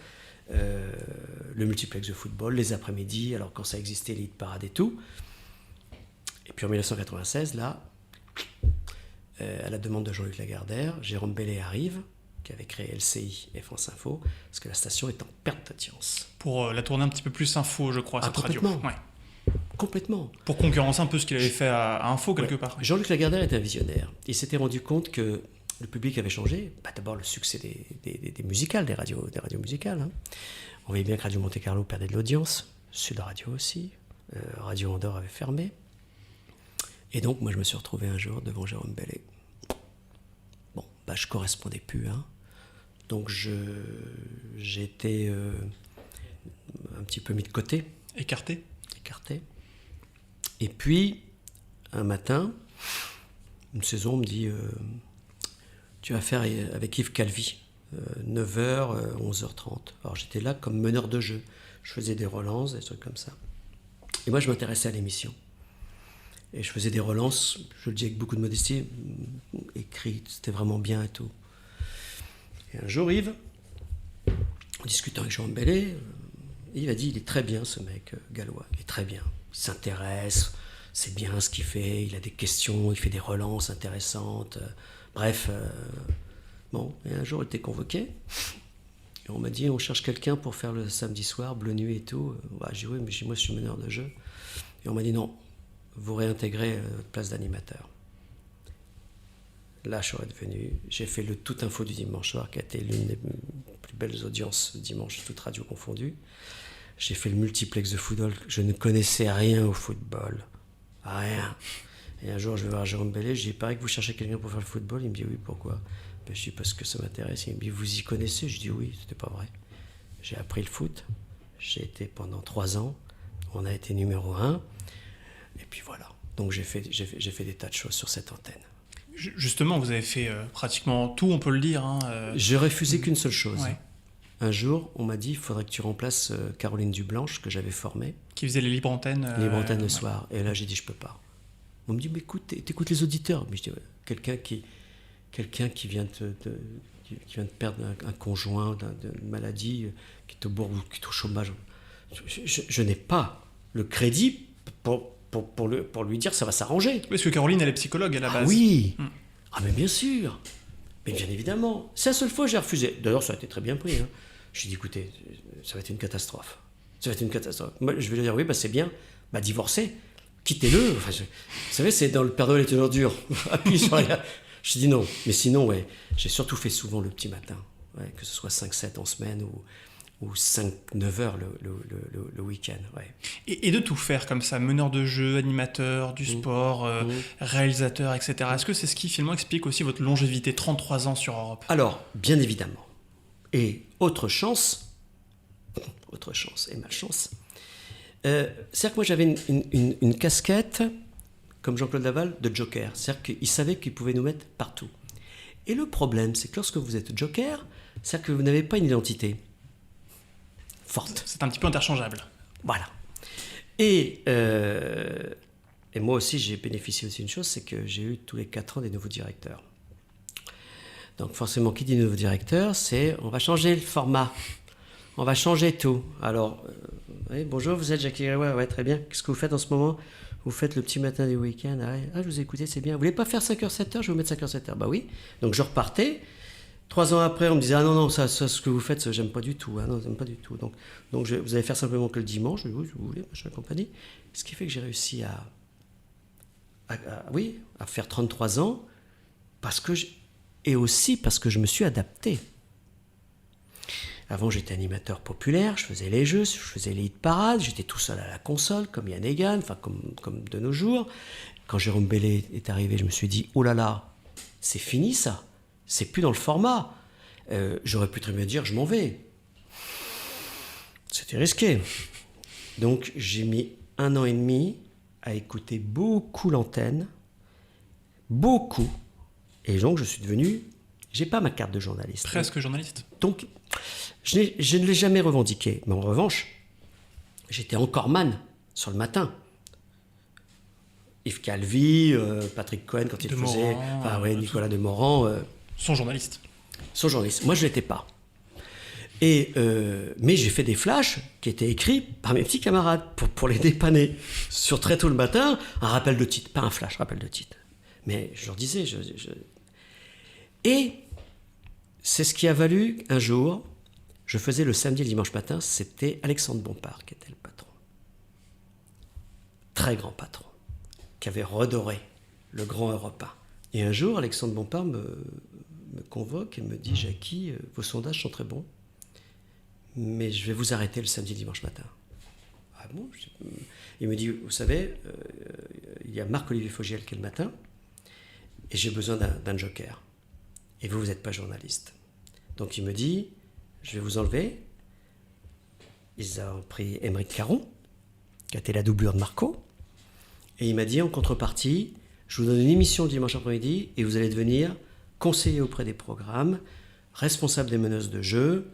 S3: le multiplex de football, les après-midi, alors quand ça existait, les hit parades et tout. Et puis en 1996, là... à la demande de Jean-Luc Lagardère, Jérôme Bellet arrive, qui avait créé LCI et France Info, parce que la station est en perte d'audience.
S2: Pour la tourner un petit peu plus info, je crois, cette radio. Ouais.
S3: Complètement.
S2: Pour concurrencer un peu ce qu'il avait fait à Info, quelque part.
S3: Jean-Luc Lagardère était un visionnaire. Il s'était rendu compte que le public avait changé. D'abord, le succès des musicales, des radios musicales. Hein. On voyait bien que Radio Monte-Carlo perdait de l'audience. Sud Radio aussi. Radio Andorre avait fermé. Et donc, moi, je me suis retrouvé un jour devant Jérôme Bellet. Bon, je correspondais plus. Hein. Donc, j'ai été un petit peu mis de côté.
S2: Écarté. Et
S3: puis, un matin, une saison, on me dit tu vas faire avec Yves Calvi, 9h, 11h30. Alors, j'étais là comme meneur de jeu. Je faisais des relances, des trucs comme ça. Et moi, je m'intéressais à l'émission. Et je faisais des relances, je le dis avec beaucoup de modestie, écrites, c'était vraiment bien et tout. Et un jour, Yves, en discutant avec Jean Bellet, Yves a dit, il est très bien ce mec, Gallois, il est très bien. Il s'intéresse, c'est bien ce qu'il fait, il a des questions, il fait des relances intéressantes. Bref, bon, et un jour, il était convoqué. Et on m'a dit, on cherche quelqu'un pour faire le samedi soir, Bleu Nuit et tout. J'ai dit, oui, mais moi, je suis meneur de jeu. Et on m'a dit, non. Vous réintégrez votre place d'animateur. Là, je suis redevenu. J'ai fait le Tout Info du dimanche soir, qui a été l'une des plus belles audiences dimanche, toute radio confondue. J'ai fait le multiplex de football. Je ne connaissais rien au football. Rien. Et un jour, je vais voir Jérôme Bellet. Je dis, il paraît que vous cherchez quelqu'un pour faire le football. Il me dit, oui, pourquoi? Je dis, parce que ça m'intéresse. Il me dit, vous y connaissez? Je dis, oui, c'était pas vrai. J'ai appris le foot. J'ai été pendant 3 ans. On a été numéro 1. Et puis voilà. Donc j'ai fait des tas de choses sur cette antenne.
S2: Justement, vous avez fait pratiquement tout, on peut le dire. Hein,
S3: J'ai refusé qu'une seule chose.
S2: Ouais.
S3: Un jour, on m'a dit, il faudrait que tu remplaces Caroline Dublanche, que j'avais formée.
S2: Qui faisait les libres antennes.
S3: Le soir. Et là, j'ai dit, je peux pas. On me dit, mais écoute, t'écoutes les auditeurs. Mais je dis, ouais, quelqu'un qui vient qui vient de perdre un conjoint d'une maladie, qui est au bord ou qui est au chômage. Je n'ai pas le crédit pour lui dire ça va s'arranger.
S2: Parce que Caroline, elle est psychologue à la base.
S3: Oui. Ah mais bien sûr. Mais bien évidemment. C'est la seule fois que j'ai refusé. D'ailleurs, ça a été très bien pris. Hein. J'ai dit, écoutez, ça va être une catastrophe. Moi, je vais lui dire, oui, c'est bien. Divorcez. Quittez-le. Enfin, vous savez, c'est dans le Père Noël est une ordure. Appuyez sur la... Je dis non. Mais sinon, ouais, j'ai surtout fait souvent le petit matin. Ouais, que ce soit 5-7 en semaine ou 5-9 heures le week-end. Ouais.
S2: Et de tout faire comme ça, meneur de jeu, animateur, du sport, réalisateur, etc. Est-ce que c'est ce qui finalement explique aussi votre longévité, 33 ans sur Europe?
S3: Alors, bien évidemment. Et autre chance et malchance, c'est-à-dire que moi j'avais une casquette, comme Jean-Claude Laval, de joker. C'est-à-dire qu'il savait qu'il pouvait nous mettre partout. Et le problème, c'est que lorsque vous êtes joker, c'est-à-dire que vous n'avez pas une identité forte.
S2: C'est un petit peu interchangeable.
S3: Voilà. Et moi aussi, j'ai bénéficié aussi d'une chose, c'est que j'ai eu tous les 4 ans des nouveaux directeurs. Donc forcément, qui dit nouveau directeur, c'est on va changer le format, on va changer tout. Alors, oui, bonjour, vous êtes Jackie Galois, ouais, très bien. Qu'est-ce que vous faites en ce moment? Vous faites le petit matin du week-end. Ah, je vous ai écouté, c'est bien. Vous voulez pas faire 5h, 7h? Je vais vous mettre 5h, 7h. Bah oui. Donc je repartais. 3 ans après, on me disait, ah non, ça, ce que vous faites, ça, j'aime pas du tout. Ah non, j'aime pas du tout. Donc vous allez faire simplement que le dimanche. Je dis, oui, si vous voulez, machin, compagnie. Ce qui fait que j'ai réussi à faire 33 ans, et aussi parce que je me suis adapté. Avant, j'étais animateur populaire, je faisais les jeux, je faisais les hit parades, j'étais tout seul à la console, comme Yann Egan, enfin comme de nos jours. Quand Jérôme Bellé est arrivé, je me suis dit, oh là là, c'est fini ça, c'est plus dans le format. J'aurais pu très bien dire, je m'en vais. C'était risqué. Donc, j'ai mis 1 an et demi à écouter beaucoup l'antenne, beaucoup. Et donc, je suis devenu... J'ai pas ma carte de journaliste.
S2: Presque journaliste.
S3: Donc, je ne l'ai jamais revendiqué. Mais en revanche, j'étais encore man sur le matin. Yves Calvi, Patrick Cohen, quand il faisait... Nicolas Demorand.
S2: Son journaliste.
S3: Moi, je ne l'étais pas. Mais j'ai fait des flashs qui étaient écrits par mes petits camarades pour les dépanner. Sur très tôt le matin, un rappel de titre. Pas un flash, rappel de titre. Mais je leur disais... Et c'est ce qui a valu un jour, je faisais le samedi et le dimanche matin, c'était Alexandre Bompard qui était le patron. Très grand patron, qui avait redoré le grand Europe 1. Et un jour, Alexandre Bompard me convoque et me dit, Jackie, vos sondages sont très bons, mais je vais vous arrêter le samedi et le dimanche matin. Ah bon? Il me dit, vous savez, il y a Marc-Olivier Fogiel qui est le matin, et j'ai besoin d'un joker. Et vous n'êtes pas journaliste. Donc il me dit, je vais vous enlever. Ils ont pris Émeric Caron, qui a été la doublure de Marco. Et il m'a dit, en contrepartie, je vous donne une émission le dimanche après-midi et vous allez devenir conseiller auprès des programmes, responsable des meneuses de jeu.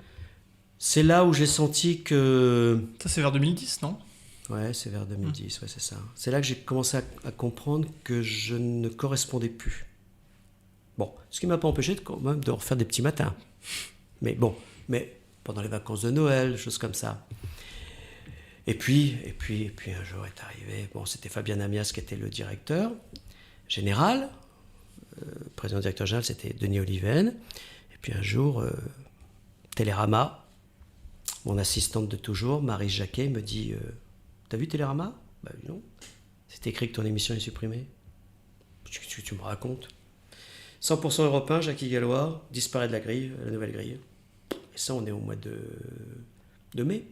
S3: C'est là où j'ai senti que...
S2: Ça, c'est vers 2010, non?
S3: Ouais, c'est vers 2010, ouais, c'est ça. C'est là que j'ai commencé à comprendre que je ne correspondais plus. Bon, ce qui ne m'a pas empêché quand même de refaire des petits matins. Mais pendant les vacances de Noël, choses comme ça. Et puis un jour est arrivé, c'était Fabien Amias qui était le directeur général. Le président directeur général, c'était Denis Oliven. Et puis un jour, Télérama, mon assistante de toujours, Marie Jacquet, me dit, t'as vu Télérama? Bah non. C'est écrit que ton émission est supprimée. Tu me racontes? 100% européen, Jackie Galois, disparaît de la grille, la nouvelle grille. Et ça, on est au mois de mai.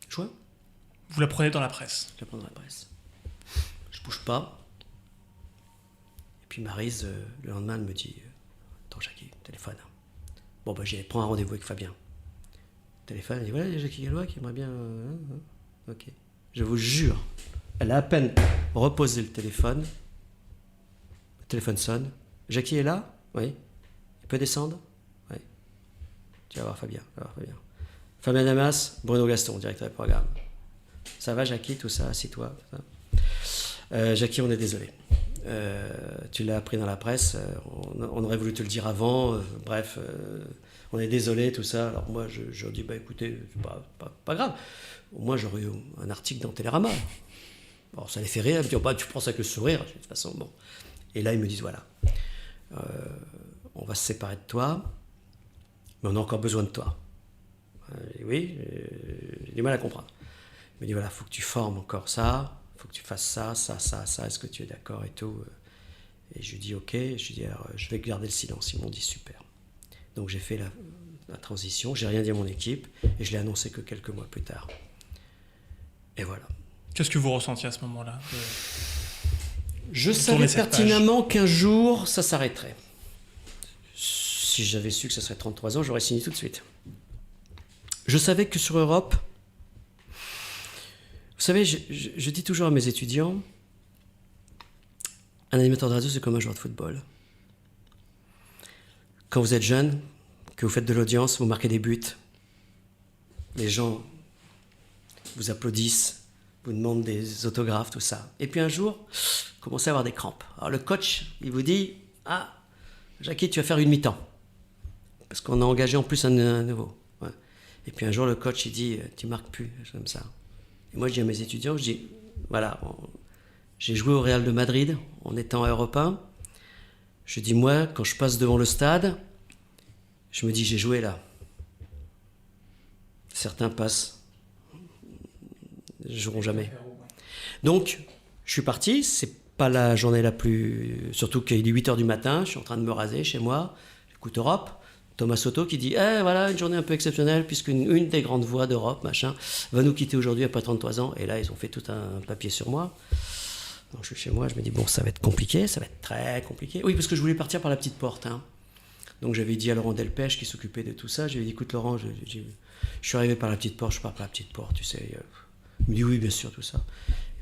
S3: Juin.
S2: Vous la prenez dans la presse?
S3: Je la prends dans la presse. Je bouge pas. Et puis Maryse, le lendemain, elle me dit, attends Jackie, téléphone. Bon, j'y prends un rendez-vous avec Fabien. Téléphone, elle dit, voilà, il y a Jackie Galois qui aimerait bien... Ok. Je vous jure, elle a à peine reposé le téléphone. Le téléphone sonne. Jackie est là? Oui. Il peut descendre? Oui. Tu vas voir Fabien. Fabien Damas, Bruno Gaston, directeur du programme. Ça va Jackie, tout ça? Assieds-toi. Jackie, on est désolé. Tu l'as appris dans la presse. On aurait voulu te le dire avant. On est désolé, tout ça. Alors moi, je dis, écoutez, c'est pas grave. Moi, j'aurais eu un article dans Télérama. Alors ça les fait rire. Ils me disent, tu prends ça avec le sourire. De toute façon, bon. Et là, ils me disent, voilà. On va se séparer de toi, mais on a encore besoin de toi. Oui, j'ai du mal à comprendre. Il me dit, voilà, il faut que tu formes encore ça, il faut que tu fasses ça, est-ce que tu es d'accord et tout? Et je lui dis, ok, je lui dis, alors, je vais garder le silence. Ils m'ont dit, super. Donc j'ai fait la transition, j'ai rien dit à mon équipe, et je l'ai annoncé que quelques mois plus tard. Et voilà.
S2: Qu'est-ce que vous ressentiez à ce moment-là? Je
S3: savais pertinemment qu'un jour, ça s'arrêterait. si j'avais su que ça serait 33 ans, j'aurais signé tout de suite. Je savais que sur Europe, vous savez, je dis toujours à mes étudiants, un animateur de radio, c'est comme un joueur de football. Quand vous êtes jeune, que vous faites de l'audience, vous marquez des buts. Les gens vous applaudissent, vous demandent des autographes, tout ça. Et puis un jour, vous commencez à avoir des crampes. Alors le coach, il vous dit, ah, Jackie, tu vas faire une mi-temps. Parce qu'on a engagé en plus un nouveau. Ouais. Et puis un jour, le coach, il dit, tu marques plus, j'aime ça. Et moi, je dis à mes étudiants, je dis, voilà, j'ai joué au Real de Madrid en étant à Europe 1. Je dis, moi, quand je passe devant le stade, je me dis, j'ai joué là. Certains passent, ne joueront jamais. Donc, je suis parti, c'est pas la journée la plus... Surtout qu'il est 8h du matin, je suis en train de me raser chez moi, j'écoute Europe, Thomas Soto qui dit voilà, une journée un peu exceptionnelle, puisqu'une des grandes voix d'Europe, machin, va nous quitter aujourd'hui après 33 ans. Et là, ils ont fait tout un papier sur moi. Donc, je suis chez moi, je me dis, bon, ça va être compliqué, ça va être très compliqué. Oui, parce que je voulais partir par la petite porte. Hein. Donc, j'avais dit à Laurent Delpech, qui s'occupait de tout ça, j'avais dit, écoute, Laurent, je suis arrivé par la petite porte, je pars par la petite porte, tu sais. Il me dit, oui, bien sûr, tout ça.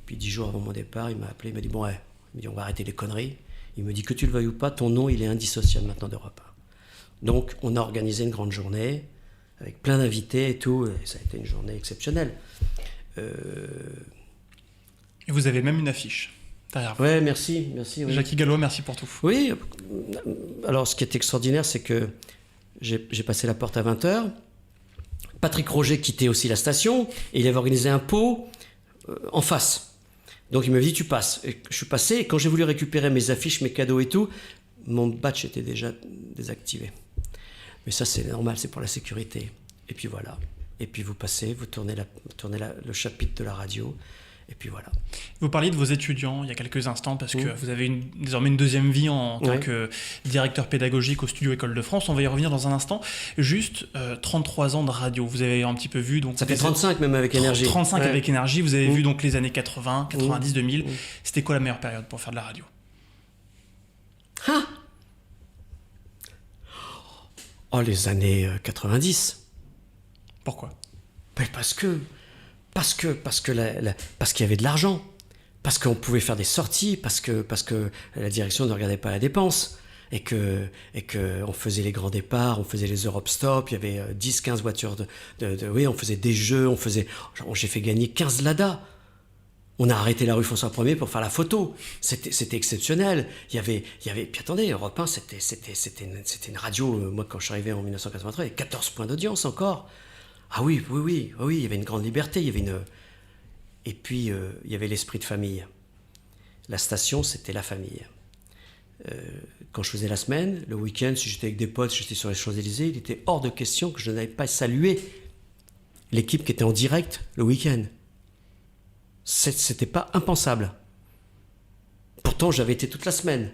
S3: Puis 10 jours avant mon départ, il m'a appelé, il m'a dit, bon, ouais, il me dit, on va arrêter les conneries. Il me dit, que tu le veuilles ou pas, ton nom, il est indissociable maintenant d'Europe 1. Donc, on a organisé une grande journée, avec plein d'invités et tout, et ça a été une journée exceptionnelle.
S2: Et vous avez même une affiche derrière vous.
S3: Ouais, merci. Oui.
S2: Jackie Gallois, merci pour tout.
S3: Oui, alors ce qui est extraordinaire, c'est que j'ai passé la porte à 20h. Patrick Roger quittait aussi la station, et il avait organisé un pot en face. Donc il m'a dit, tu passes. Et je suis passé, et quand j'ai voulu récupérer mes affiches, mes cadeaux et tout, mon badge était déjà désactivé. Mais ça, c'est normal, c'est pour la sécurité. Et puis voilà. Et puis vous passez, vous tournez le chapitre de la radio, et puis voilà.
S2: Vous parliez de vos étudiants il y a quelques instants, parce que vous avez désormais une deuxième vie en tant que directeur pédagogique au Studio École de France. On va y revenir dans un instant. Juste 33 ans de radio, vous avez un petit peu vu... Donc,
S3: ça fait 35 même avec Énergie.
S2: 35 avec Énergie, vous avez vu donc les années 80, 90, 2000. C'était quoi la meilleure période pour faire de la radio ?
S3: Oh, les années 90.
S2: Pourquoi ?
S3: Parce qu'il y avait de l'argent, parce qu'on pouvait faire des sorties, parce que la direction ne regardait pas la dépense, et que on faisait les grands départs, on faisait les Europe Stop, il y avait 10-15 voitures on faisait des jeux, j'ai fait gagner 15 Lada. On a arrêté la rue François 1er pour faire la photo. C'était exceptionnel. Il y avait, puis attendez, Europe 1, c'était une radio, moi quand je suis arrivé en 1983, il y avait 14 points d'audience encore. Ah oui, il y avait une grande liberté, et puis il y avait l'esprit de famille. La station, c'était la famille. Quand je faisais la semaine, le week-end, si j'étais avec des potes, si j'étais sur les Champs-Élysées, il était hors de question que je n'avais pas salué l'équipe qui était en direct le week-end. C'était pas impensable. Pourtant, j'avais été toute la semaine.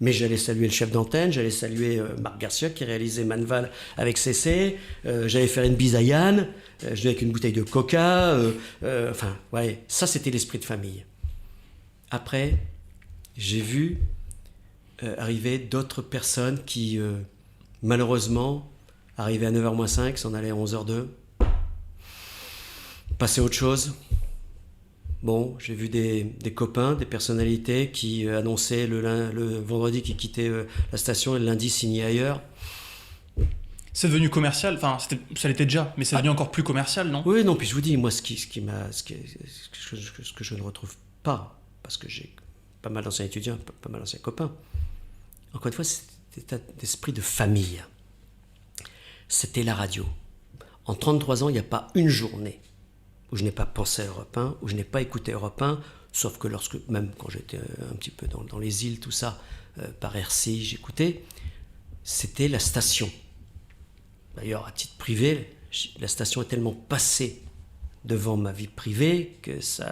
S3: Mais j'allais saluer le chef d'antenne, j'allais saluer Marc Garcia qui réalisait Manval avec CC, j'allais faire une bise à Yann, je venais avec une bouteille de coca, ça c'était l'esprit de famille. Après, j'ai vu arriver d'autres personnes qui, malheureusement, arrivaient à 9h-5, s'en allaient à 11h02, passaient à autre chose. Bon, j'ai vu des copains, des personnalités qui annonçaient le vendredi qu'ils quittaient la station et le lundi signaient ailleurs.
S2: C'est devenu commercial, enfin ça l'était déjà, mais c'est devenu encore plus commercial, non ?
S3: Oui, non, puis je vous dis, moi ce que je ne retrouve pas, parce que j'ai pas mal d'anciens étudiants, pas mal d'anciens copains, encore une fois, c'était un esprit de famille. C'était la radio. En 33 ans, il n'y a pas une journée où je n'ai pas pensé à Europe 1, où je n'ai pas écouté Europe 1, sauf que même quand j'étais un petit peu dans les îles, tout ça, par RCI, j'écoutais, c'était la station. D'ailleurs, à titre privé, la station est tellement passée devant ma vie privée que ça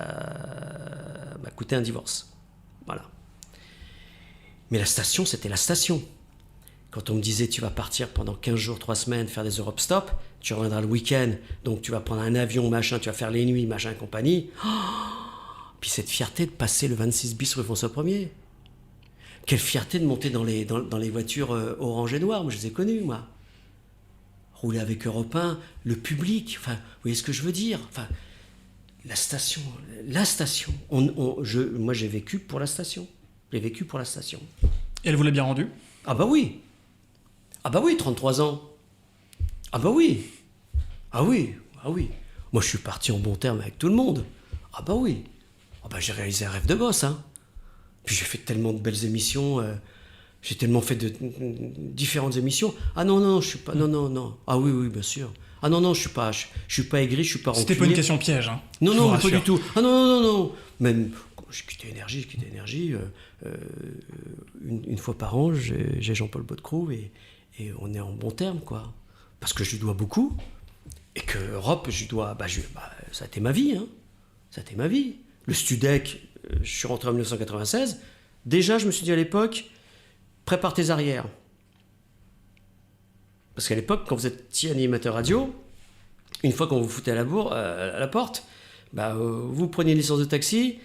S3: m'a coûté un divorce. Voilà. Mais la station, c'était la station. Quand on me disait, tu vas partir pendant 15 jours, 3 semaines, faire des Europe Stop, tu reviendras le week-end, donc tu vas prendre un avion, machin, tu vas faire les nuits, machin, compagnie. Puis cette fierté de passer le 26 bis rue François 1er. Quelle fierté de monter dans les voitures orange et noires. Moi, je les ai connues, moi. Rouler avec Europe 1, le public, enfin, vous voyez ce que je veux dire? Enfin, la station. Moi, j'ai vécu pour la station. J'ai vécu pour la station.
S2: Et elle vous l'a bien rendu?
S3: Ah bah oui. 33 ans. Ah bah oui. Ah oui. Moi, je suis parti en bon terme avec tout le monde. Ah bah oui. Ah bah j'ai réalisé un rêve de gosse, hein. Puis j'ai fait tellement de belles émissions. J'ai tellement fait de différentes émissions. Ah non, je suis pas... Non. Ah oui, bien sûr. Ah non, je suis pas aigri, je suis pas rancunier.
S2: C'était pas une question piège, hein.
S3: Non, pas du tout. Ah non. Même quand j'ai quitté Énergie. Une fois par an, j'ai Jean-Paul Baudecroux et on est en bon terme, quoi. Parce que je lui dois beaucoup. Et que Europe, je lui dois... ça a été ma vie, hein. Ça a été ma vie. Le Studec, je suis rentré en 1996. Déjà, je me suis dit à l'époque, prépare tes arrières. Parce qu'à l'époque, quand vous étiez animateur radio, une fois qu'on vous foutait à la porte, vous preniez une licence de taxi,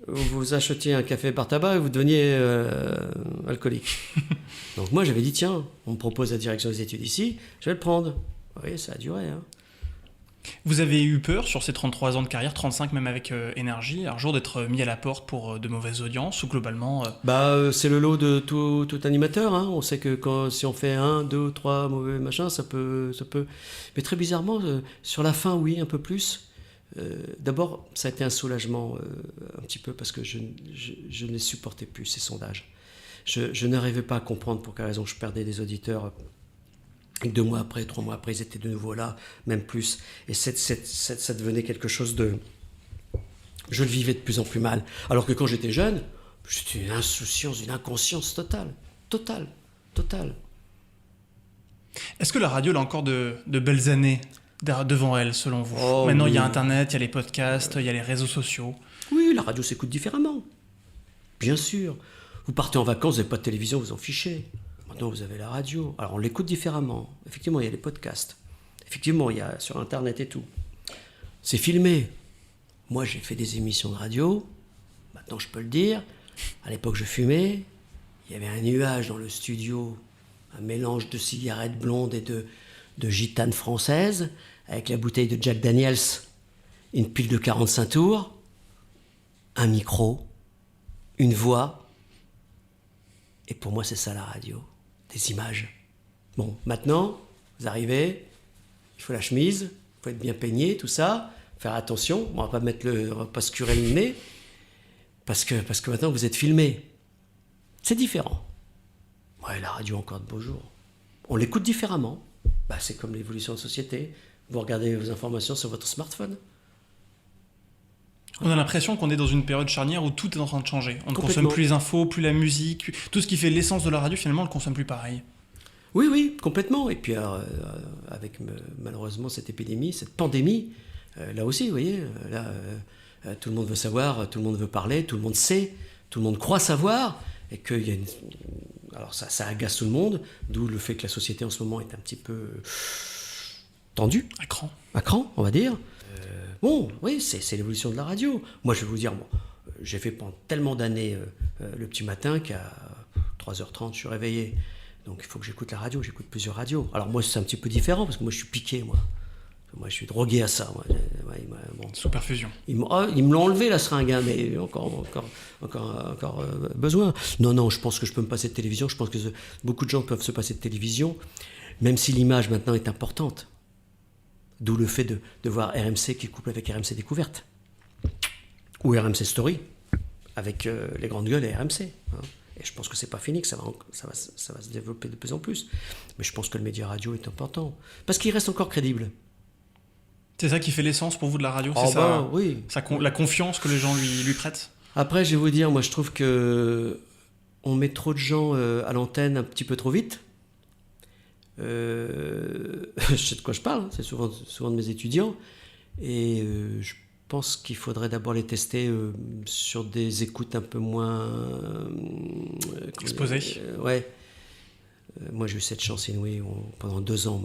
S3: vous achetiez un café par tabac et vous deveniez alcoolique. Donc moi, j'avais dit, tiens, on me propose la direction des études ici, je vais le prendre. Oui, ça a duré, hein.
S2: Vous avez eu peur sur ces 33 ans de carrière, 35 même avec Énergie, un jour d'être mis à la porte pour de mauvaises audiences ou globalement
S3: c'est le lot de tout animateur, hein. On sait que si on fait 1, 2, 3 mauvais machins, ça peut... Mais très bizarrement, sur la fin, oui, un peu plus. D'abord, ça a été un soulagement un petit peu parce que je ne les supportais plus, ces sondages. Je n'arrivais pas à comprendre pour quelle raison je perdais des auditeurs. 2 mois après, 3 mois après, ils étaient de nouveau là, même plus. Et ça devenait quelque chose de... Je le vivais de plus en plus mal. Alors que quand j'étais jeune, j'étais une insouciance, une inconscience totale.
S2: Est-ce que la radio a encore de belles années devant elle, selon vous? Maintenant, il y a Internet, il y a les podcasts, il y a les réseaux sociaux.
S3: Oui, la radio s'écoute différemment. Bien sûr. Vous partez en vacances, vous n'avez pas de télévision, vous en fichez. Maintenant, vous avez la radio. Alors, on l'écoute différemment. Effectivement, il y a les podcasts. Effectivement, il y a sur Internet et tout. C'est filmé. Moi, j'ai fait des émissions de radio. Maintenant, je peux le dire. À l'époque, je fumais. Il y avait un nuage dans le studio. Un mélange de cigarettes blondes et de gitanes françaises. Avec la bouteille de Jack Daniels. Une pile de 45 tours. Un micro. Une voix. Et pour moi, c'est ça la radio. Des images. Bon, maintenant, vous arrivez, il faut la chemise, il faut être bien peigné, tout ça, faire attention, on va pas se curer le nez, parce que maintenant vous êtes filmé. C'est différent. Ouais, la radio encore de beaux jours. On l'écoute différemment. C'est comme l'évolution de société. Vous regardez vos informations sur votre smartphone.
S2: On a l'impression qu'on est dans une période charnière où tout est en train de changer. On ne consomme plus les infos, plus la musique, tout ce qui fait l'essence de la radio, finalement, on ne le consomme plus pareil.
S3: Oui, complètement. Et puis, avec malheureusement cette épidémie, cette pandémie, là aussi, vous voyez, tout le monde veut savoir, tout le monde veut parler, tout le monde sait, tout le monde croit savoir, et qu'il y a alors ça agace tout le monde, d'où le fait que la société en ce moment est un petit peu tendue. À cran, on va dire. Oui, c'est l'évolution de la radio. Moi, je vais vous dire, j'ai fait pendant tellement d'années le petit matin qu'à 3h30, je suis réveillé. Donc, il faut que j'écoute la radio, j'écoute plusieurs radios. Alors, moi, c'est un petit peu différent, parce que moi, je suis piqué, moi. Moi, je suis drogué à ça.
S2: Sous perfusion.
S3: Ils me l'ont enlevé, la seringue, hein, mais encore besoin. Non, je pense que je peux me passer de télévision. Je pense que beaucoup de gens peuvent se passer de télévision, même si l'image, maintenant, est importante. D'où le fait de voir RMC qui couple avec RMC Découverte. Ou RMC Story, avec les grandes gueules et RMC. Hein. Et je pense que c'est pas fini, que ça va se développer de plus en plus. Mais je pense que le média radio est important. Parce qu'il reste encore crédible.
S2: C'est ça qui fait l'essence pour vous de la radio?
S3: Oui.
S2: La confiance que les gens lui prêtent?
S3: Après, je vais vous dire, moi je trouve que on met trop de gens à l'antenne un petit peu trop vite. Je sais de quoi je parle, c'est souvent de mes étudiants. Et je pense qu'il faudrait d'abord les tester sur des écoutes un peu moins...
S2: exposées.
S3: Ouais. Moi j'ai eu cette chance inouïe, pendant 2 ans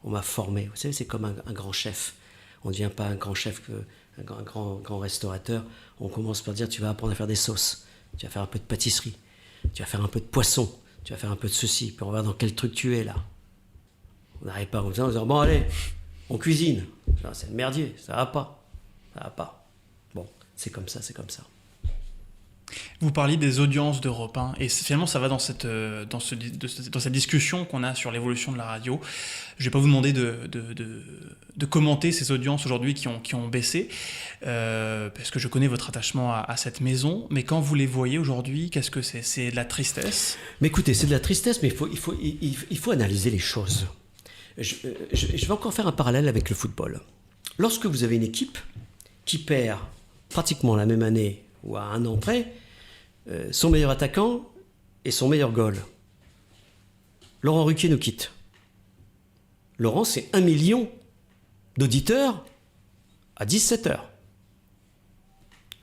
S3: on m'a formé. Vous savez, c'est comme un grand chef. On ne devient pas un grand chef, un grand restaurateur. On commence par dire, tu vas apprendre à faire des sauces, tu vas faire un peu de pâtisserie. tu vas faire un peu de poisson, tu vas faire un peu de ceci, puis on va voir dans quel truc tu es là. On n'arrive pas comme ça en disant, bon allez, on cuisine. Non, c'est le merdier, ça va pas. Bon, c'est comme ça.
S2: Vous parliez des audiences d'Europe 1, et finalement ça va dans cette discussion qu'on a sur l'évolution de la radio. Je ne vais pas vous demander de commenter ces audiences aujourd'hui qui ont baissé, parce que je connais votre attachement à cette maison, mais quand vous les voyez aujourd'hui, qu'est-ce que c'est ? C'est de la tristesse ?
S3: Mais écoutez, c'est de la tristesse, mais il faut analyser les choses. Je vais encore faire un parallèle avec le football. Lorsque vous avez une équipe qui perd pratiquement la même année ou à un an près, son meilleur attaquant et son meilleur goal. Laurent Ruquier nous quitte. Laurent, c'est 1 million d'auditeurs à 17h.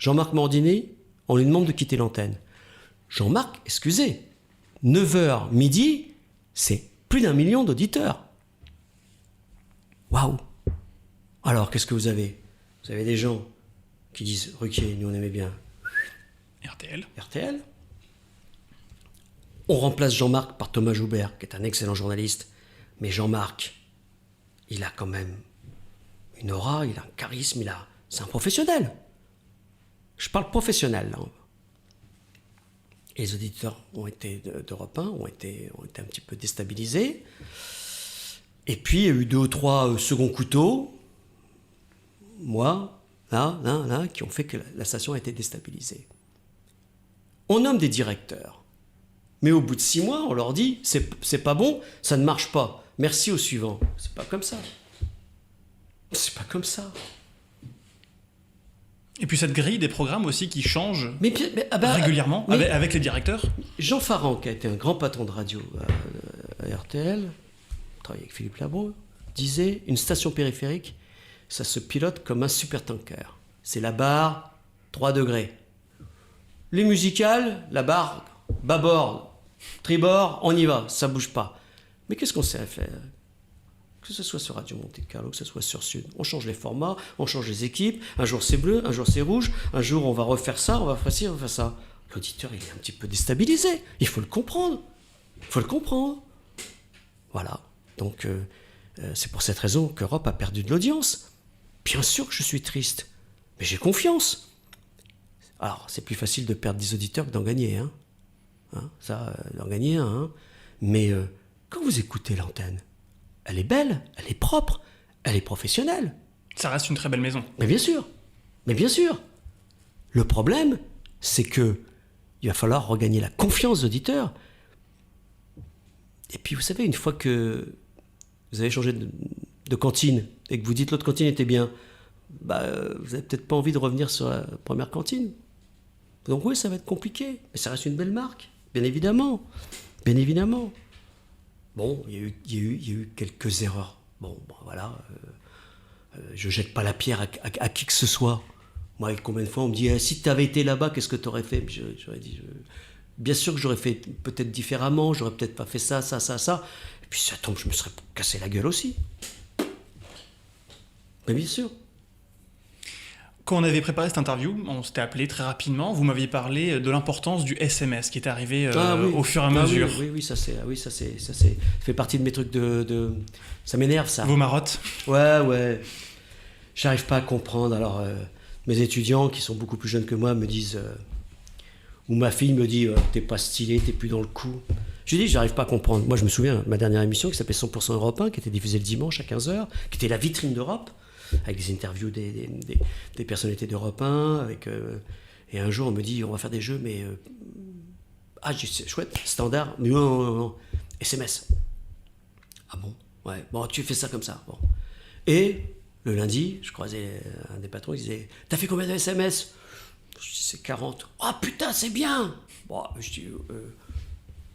S3: Jean-Marc Morandini, on lui demande de quitter l'antenne. Jean-Marc, excusez, 9h midi, c'est plus d'1 million d'auditeurs. Waouh! Alors, qu'est-ce que vous avez? Vous avez des gens qui disent Ruquier, nous on aimait bien. RTL. On remplace Jean-Marc par Thomas Joubert, qui est un excellent journaliste. Mais Jean-Marc, il a quand même une aura, il a un charisme, c'est un professionnel. Je parle professionnel, là. Et les auditeurs d'Europe 1 ont été un petit peu déstabilisés. Et puis, il y a eu 2 ou 3 seconds couteaux, moi, là, qui ont fait que la station a été déstabilisée. On nomme des directeurs. Mais au bout de 6 mois, on leur dit, c'est pas bon, ça ne marche pas. Merci au suivant. C'est pas comme ça.
S2: Et puis cette grille des programmes aussi qui change régulièrement avec les directeurs.
S3: Jean Farand, qui a été un grand patron de radio à RTL, travaillé avec Philippe Labro, disait, une station périphérique, ça se pilote comme un supertanker. C'est la barre, 3 degrés. Les musicales, la barre, bâbord, tribord, on y va, ça bouge pas. Mais qu'est-ce qu'on sait faire? Que ce soit sur Radio Monte Carlo, que ce soit sur Sud, on change les formats, on change les équipes, un jour c'est bleu, un jour c'est rouge, un jour on va refaire ça, on va faire ci, on va faire ça. L'auditeur, il est un petit peu déstabilisé, il faut le comprendre. Voilà, donc c'est pour cette raison qu'Europe a perdu de l'audience. Bien sûr que je suis triste, mais j'ai confiance. Alors, c'est plus facile de perdre 10 auditeurs que d'en gagner un. D'en gagner un. Hein. Mais quand vous écoutez l'antenne, elle est belle, elle est propre, elle est professionnelle.
S2: Ça reste une très belle maison.
S3: Mais bien sûr. Le problème, c'est que il va falloir regagner la confiance des auditeurs. Et puis, vous savez, une fois que vous avez changé de cantine et que vous dites l'autre cantine était bien, vous n'avez peut-être pas envie de revenir sur la première cantine. Donc oui, ça va être compliqué, mais ça reste une belle marque, bien évidemment. Bon, il y a eu quelques erreurs. Bon, voilà, je jette pas la pierre à qui que ce soit. Moi, combien de fois on me dit si tu avais été là-bas, qu'est-ce que tu aurais fait? J'aurais dit bien sûr que j'aurais fait peut-être différemment, j'aurais peut-être pas fait ça. Et puis ça tombe, je me serais cassé la gueule aussi. Mais bien sûr.
S2: Quand on avait préparé cette interview, on s'était appelé très rapidement. Vous m'aviez parlé de l'importance du SMS qui est arrivé au fur et à mesure.
S3: Oui, ça fait partie de mes trucs de... Ça m'énerve, ça.
S2: Vos marottes.
S3: Ouais. J'arrive pas à comprendre. Alors, mes étudiants, qui sont beaucoup plus jeunes que moi, me disent... ou ma fille me dit, t'es pas stylé, t'es plus dans le coup. Je lui dis, j'arrive pas à comprendre. Moi, je me souviens de ma dernière émission qui s'appelait 100% Europe 1, qui était diffusée le dimanche à 15h, qui était la vitrine d'Europe, avec des interviews des personnalités d'Europe 1, et un jour on me dit on va faire des jeux, mais je dis c'est chouette, standard, mais non, SMS. Ah bon? Ouais, bon, tu fais ça comme ça. Bon. Et le lundi, je croisais un des patrons, il disait t'as fait combien de SMS? Je dis c'est 40. Oh putain, c'est bien. Bon, je dis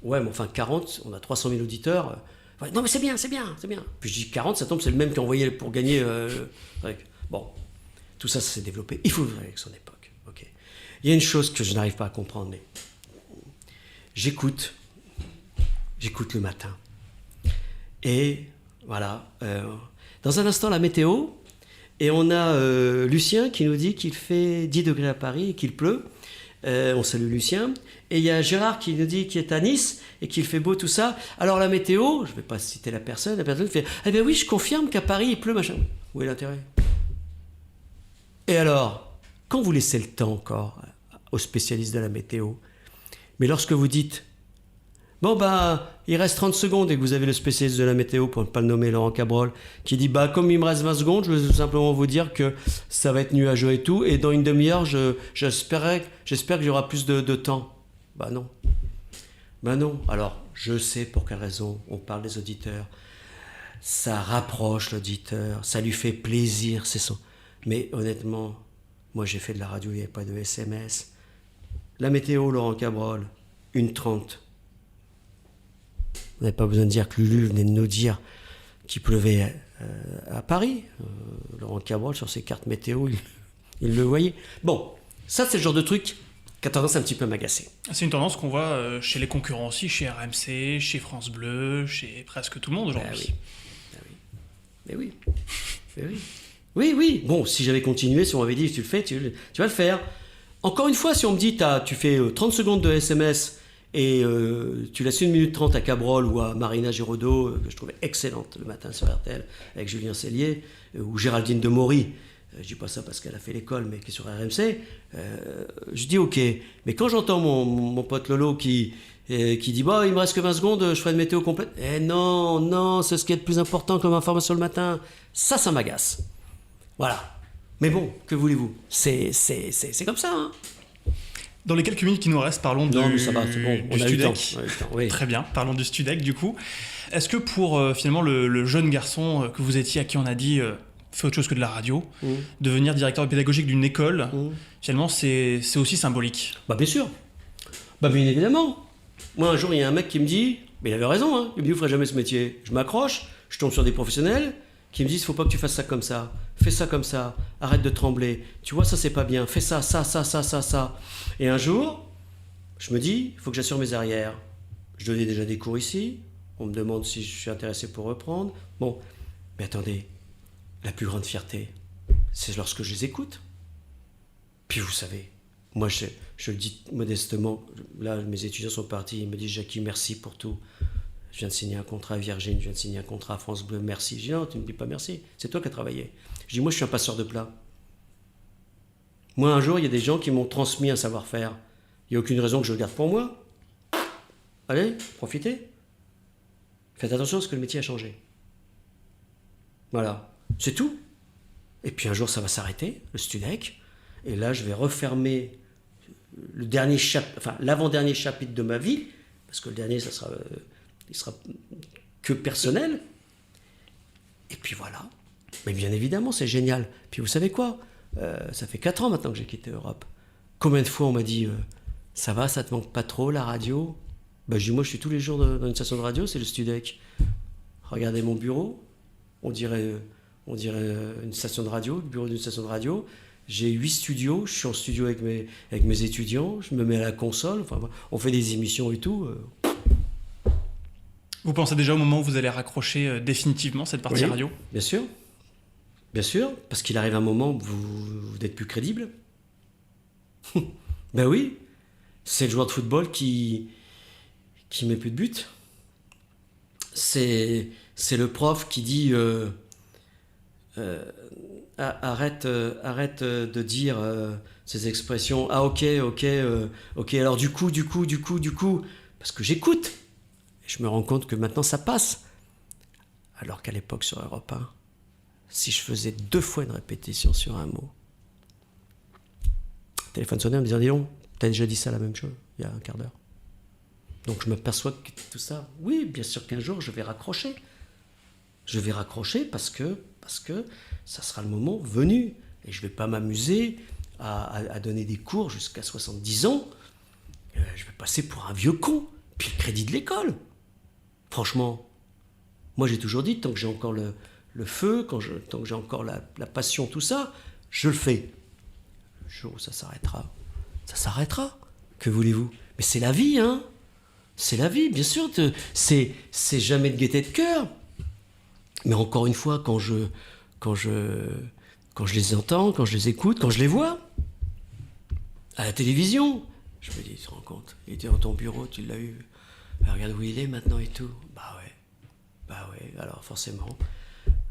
S3: ouais, mais enfin 40, on a 300 000 auditeurs. Non mais c'est bien. Puis je dis 40, ça tombe, c'est le même qui a envoyé pour gagner. Bon, tout ça s'est développé. Il faut vivre avec son époque. Okay. Il y a une chose que je n'arrive pas à comprendre, mais j'écoute le matin. Et voilà, dans un instant la météo, et on a Lucien qui nous dit qu'il fait 10 degrés à Paris et qu'il pleut. On salue Lucien. Et il y a Gérard qui nous dit qu'il est à Nice et qu'il fait beau, tout ça. Alors la météo, je ne vais pas citer la personne fait « Eh bien oui, je confirme qu'à Paris, il pleut, machin. » Où est l'intérêt? Et alors, quand vous laissez le temps encore aux spécialistes de la météo, mais lorsque vous dites « Bon, il reste 30 secondes » et que vous avez le spécialiste de la météo, pour ne pas le nommer, Laurent Cabrol, qui dit « Comme il me reste 20 secondes, je vais tout simplement vous dire que ça va être nuageux et tout, et dans une demi-heure, j'espère qu'il y aura plus de temps. » Non. Non. Alors, je sais pour quelle raison on parle des auditeurs. Ça rapproche l'auditeur, ça lui fait plaisir, c'est son... Mais honnêtement, moi j'ai fait de la radio, il n'y avait pas de SMS. La météo, Laurent Cabrol, 1h30. On n'avait pas besoin de dire que Lulu venait de nous dire qu'il pleuvait à Paris. Laurent Cabrol, sur ses cartes météo, il le voyait. Bon, ça c'est le genre de truc qui a tendance un petit peu à m'agacer.
S2: C'est une tendance qu'on voit chez les concurrents aussi, chez RMC, chez France Bleu, chez presque tout le monde aujourd'hui.
S3: Mais oui. Oui. Bon, si j'avais continué, si on m'avait dit tu le fais, tu vas le faire. Encore une fois, si on me dit tu fais 30 secondes de SMS et tu laisses 1 minute 30 à Cabrol ou à Marina Giraudot, que je trouvais excellente le matin sur RTL avec Julien Cellier, ou Géraldine de Maury, je dis pas ça parce qu'elle a fait l'école, mais qui est sur RMC, je dis ok. Mais quand j'entends mon pote Lolo qui dit il me reste que 20 secondes, je ferai une météo complète. Non, c'est ce qui est le plus important comme information le matin. Ça m'agace. Voilà. Mais bon, que voulez-vous? C'est comme ça, hein.
S2: Dans les quelques minutes qui nous restent, parlons
S3: non, mais ça va, c'est bon.
S2: Du Studec.
S3: Oui.
S2: Très bien, parlons du Studec du coup. Est-ce que pour finalement le jeune garçon que vous étiez, à qui on a dit fais autre chose que de la radio, devenir directeur pédagogique d'une école, finalement c'est aussi symbolique?
S3: Bien sûr. Bien évidemment. Moi un jour il y a un mec qui me dit, mais il avait raison, hein, il me dit vous ferez jamais ce métier. Je m'accroche, je tombe sur des professionnels qui me disent faut pas que tu fasses ça comme ça, fais ça comme ça, arrête de trembler, tu vois ça c'est pas bien, fais ça. Et un jour, je me dis, il faut que j'assure mes arrières. Je donnais déjà des cours ici, on me demande si je suis intéressé pour reprendre. Bon, mais attendez, la plus grande fierté, c'est lorsque je les écoute. Puis vous savez, moi je le dis modestement, là mes étudiants sont partis, ils me disent Jackie merci pour tout. Je viens de signer un contrat à Virgin, je viens de signer un contrat à France Bleu, merci. Je dis non, tu ne me dis pas merci, c'est toi qui as travaillé. Je dis moi je suis un passeur de plats. Moi un jour il y a des gens qui m'ont transmis un savoir-faire. Il n'y a aucune raison que je le garde pour moi. Allez, profitez. Faites attention parce que le métier a changé. Voilà, c'est tout. Et puis un jour ça va s'arrêter, le Studec, et là je vais refermer l'avant-dernier chapitre de ma vie, parce que le dernier il sera que personnel. Et puis voilà. Mais bien évidemment, c'est génial. Puis vous savez quoi, ça fait 4 ans maintenant que j'ai quitté Europe. Combien de fois on m'a dit ça va, ça te manque pas trop la radio? Je dis moi je suis tous les jours dans une station de radio, c'est le Studec. Regardez mon bureau, on dirait une station de radio, le bureau d'une station de radio. J'ai 8 studios, je suis en studio avec mes étudiants, je me mets à la console, on fait des émissions et tout.
S2: Vous pensez déjà au moment où vous allez raccrocher définitivement cette partie radio?
S3: Bien sûr, parce qu'il arrive un moment où vous n'êtes plus crédible. Ben oui, c'est le joueur de football qui met plus de but. C'est le prof qui dit arrête de dire ces expressions. Ah ok, alors du coup, parce que j'écoute. Et je me rends compte que maintenant ça passe. Alors qu'à l'époque sur Europe 1, si je faisais 2 fois une répétition sur un mot, le téléphone sonnait en me disant dis donc, t'as déjà dit ça la même chose il y a un quart d'heure. Donc je m'aperçois que tout ça, oui, bien sûr qu'un jour je vais raccrocher. Je vais raccrocher parce que ça sera le moment venu. Et je ne vais pas m'amuser à donner des cours jusqu'à 70 ans. Je vais passer pour un vieux con. Puis le crédit de l'école. Franchement, moi j'ai toujours dit, tant que j'ai encore le feu, tant que j'ai encore la passion, tout ça, je le fais. Le jour où ça s'arrêtera. Que voulez-vous? Mais c'est la vie, hein. C'est la vie, bien sûr. C'est jamais de gaieté de cœur. Mais encore une fois, quand je les entends, quand je les écoute, quand je les vois, À la télévision. Je me dis, tu te rends compte, il était dans ton bureau, tu l'as eu. Ben, regarde où il est maintenant et tout. Bah ouais, alors forcément,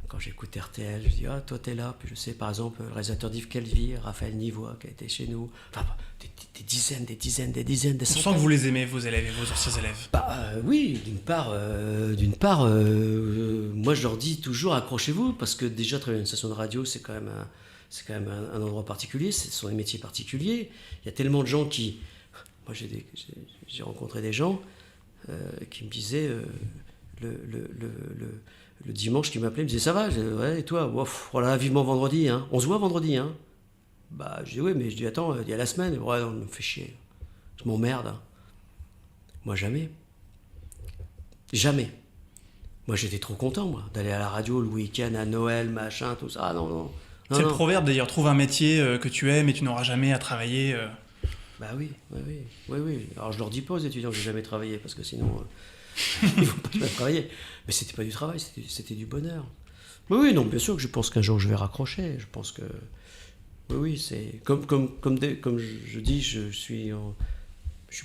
S3: quand j'écoute RTL, je dis, ah, toi t'es là. Puis je sais, par exemple, le réalisateur d'Yves Calvi, Raphaël Nivois, qui a été chez nous. Enfin, des dizaines, des
S2: On
S3: centaines.
S2: sent que vous les aimez, vos élèves et vos anciens élèves.
S3: Oui, d'une part, moi je leur dis toujours accrochez-vous, parce que déjà travailler dans une station de radio, c'est quand même un endroit particulier, ce sont des métiers particuliers. Il y a tellement de gens qui... Moi j'ai rencontré des gens qui me disaient, le dimanche, qui m'appelaient, me disaient ça va, ouais, et toi, voilà, vivement vendredi, hein. On se voit vendredi, hein. Bah je dis oui, mais je dis attends, il y a la semaine, ouais, on me fait chier, je m'emmerde, hein. Moi jamais. Moi j'étais trop content, moi, d'aller à la radio le week-end, à Noël, machin, tout ça. Ah non.
S2: C'est le proverbe d'ailleurs, trouve un métier que tu aimes et tu n'auras jamais à travailler.
S3: Bah oui. Alors je leur dis pas aux étudiants que j'ai jamais travaillé, parce que sinon ils vont pas travailler. Mais c'était pas du travail, c'était du bonheur. Oui, non, bien sûr que je pense qu'un jour je vais raccrocher. Je pense que oui, c'est comme je dis, je suis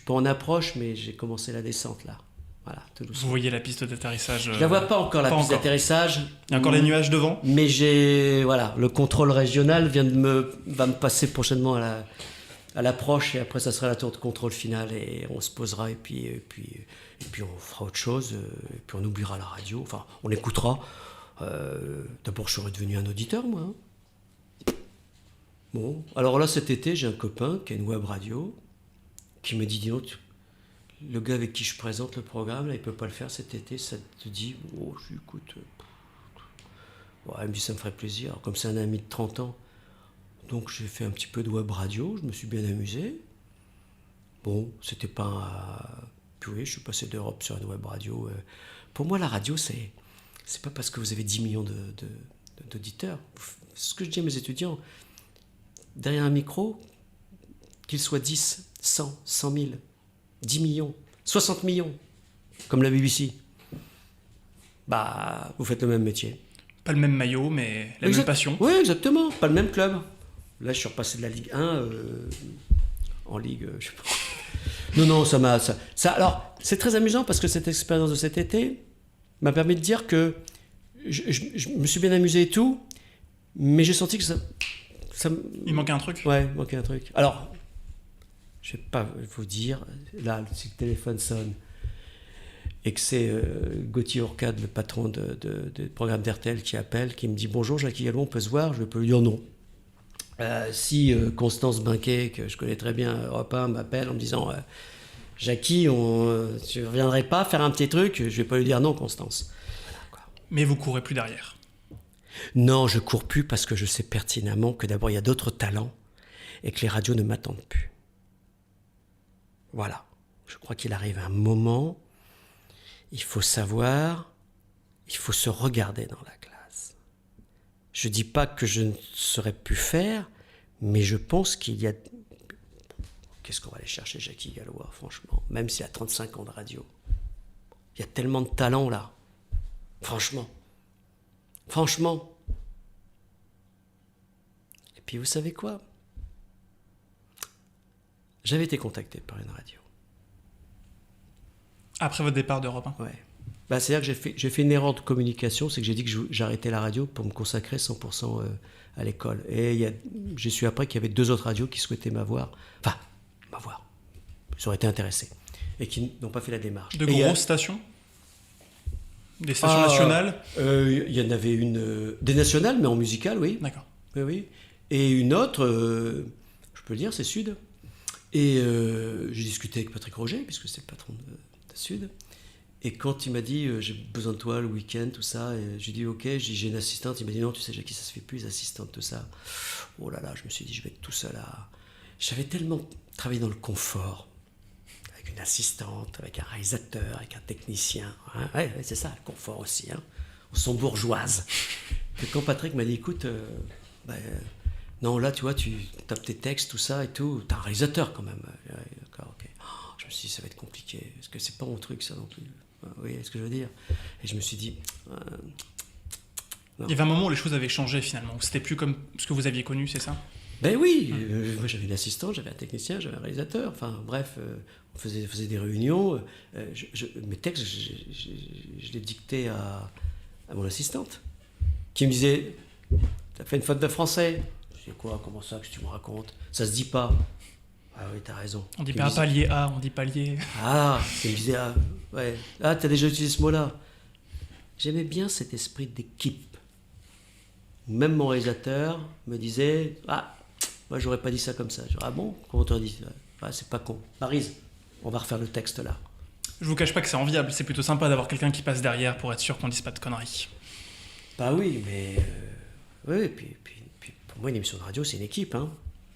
S3: pas en approche, mais j'ai commencé la descente là. Voilà, tout doucement.
S2: Vous voyez la piste d'atterrissage
S3: Je la vois pas encore, la piste d'atterrissage.
S2: Il y a encore les nuages devant.
S3: Mais le contrôle régional va me passer prochainement à l'approche, et après ça sera la tour de contrôle finale, et on se posera, et puis on fera autre chose, et puis on oubliera la radio, enfin on écoutera. D'abord je serais devenu un auditeur, moi. Bon, alors là cet été j'ai un copain qui a une web radio qui me dit, dis donc, le gars avec qui je présente le programme, là, il peut pas le faire cet été, ça te dit? Oh, je lui écoute. Ouais, il me dit, ça me ferait plaisir. Alors, comme c'est un ami de 30 ans, donc j'ai fait un petit peu de web radio, je me suis bien amusé. Bon, c'était pas... Puis oui, je suis passé d'Europe sur une web radio. Pour moi, la radio, c'est pas parce que vous avez 10 millions d'auditeurs. Ce que je dis à mes étudiants, derrière un micro, qu'il soit 10, 100, 100 000, 10 millions, 60 millions, comme la BBC, bah, vous faites le même métier.
S2: Pas le même maillot, mais la même passion.
S3: Oui, exactement, pas le même club. Là, je suis repassé de la Ligue 1 en Ligue, je sais pas. Non, ça. Alors, c'est très amusant, parce que cette expérience de cet été m'a permis de dire que je me suis bien amusé et tout, mais j'ai senti que ça
S2: Il manquait un truc.
S3: Ouais, il manquait un truc. Alors, je vais pas vous dire, là, si le téléphone sonne et que c'est Gauthier Orcade, le patron du programme d'RTL, qui appelle, qui me dit « Bonjour, Jackie Gallo, on peut se voir ?» Je peux lui dire non. Si Constance Binquet, que je connais très bien, Europe 1, m'appelle en me disant « Jackie, tu ne reviendrais pas faire un petit truc ?» Je vais pas lui dire non, Constance. Voilà, quoi.
S2: Mais vous courez plus derrière.
S3: Non, je cours plus, parce que je sais pertinemment que d'abord il y a d'autres talents et que les radios ne m'attendent plus. Voilà. Je crois qu'il arrive un moment, il faut savoir, il faut se regarder dans la glace. Je dis pas que je ne saurais plus faire, mais je pense qu'il y a... Qu'est-ce qu'on va aller chercher, Jackie Gallois, franchement, même s'il y a 35 ans de radio. Il y a tellement de talent là. Franchement. Et puis vous savez quoi? J'avais été contacté par une radio.
S2: Après votre départ d'Europe 1.
S3: Ouais. Bah, c'est-à-dire que j'ai fait une erreur de communication, c'est que j'ai dit que j'arrêtais la radio pour me consacrer 100% à l'école. Et j'ai su après qu'il y avait 2 autres radios qui souhaitaient m'avoir. Ils auraient été intéressés. Et qui n'ont pas fait la démarche.
S2: De grosses stations? Des stations nationales?
S3: Il y en avait une... des nationales, mais en musical, oui.
S2: D'accord.
S3: Oui. Et une autre, je peux le dire, c'est Sud. Et j'ai discuté avec Patrick Roger, puisque c'est le patron de Sud. Et quand il m'a dit j'ai besoin de toi le week-end, tout ça, et j'ai dit ok, j'ai une assistante. Il m'a dit non, tu sais, Jackie, ça se fait plus, les assistantes, tout ça. Oh là là, je me suis dit, je vais être tout seul à... J'avais tellement travaillé dans le confort, avec une assistante, avec un réalisateur, avec un technicien. Hein, ouais, c'est ça, le confort aussi. Hein. On sent bourgeoise. Et quand Patrick m'a dit écoute, non, là, tu vois, tu tapes tes textes, tout ça et tout. T'es un réalisateur quand même. Ouais, d'accord, ok. Je me suis dit, ça va être compliqué. Parce que c'est pas mon truc, ça non plus. Oui, c'est ce que je veux dire. Et je me suis dit...
S2: Il y avait un moment où les choses avaient changé finalement. C'était plus comme ce que vous aviez connu, c'est ça?
S3: Ben oui, moi j'avais une assistante, j'avais un technicien, j'avais un réalisateur, enfin bref, on faisait des réunions. Mes textes, je les dictais à mon assistante, qui me disait « T'as fait une faute de français ?» Je dis « Quoi, comment ça, que tu me racontes? Ça se dit pas. » Ah oui, t'as raison.
S2: On dit pas palier A, on dit palier.
S3: Ah, il me disait « Ah, ouais, ah, t'as déjà utilisé ce mot-là. » J'aimais bien cet esprit d'équipe. Même mon réalisateur me disait « Ah, moi, j'aurais pas dit ça comme ça. » Je dis « Ah bon? Comment t'aurais dit ça? Ah, c'est pas con. Maryse, on va refaire le texte là. »
S2: Je vous cache pas que c'est enviable, c'est plutôt sympa d'avoir quelqu'un qui passe derrière pour être sûr qu'on dise pas de conneries.
S3: Bah oui, mais... oui, puis pour moi, une émission de radio, c'est une équipe. Hein.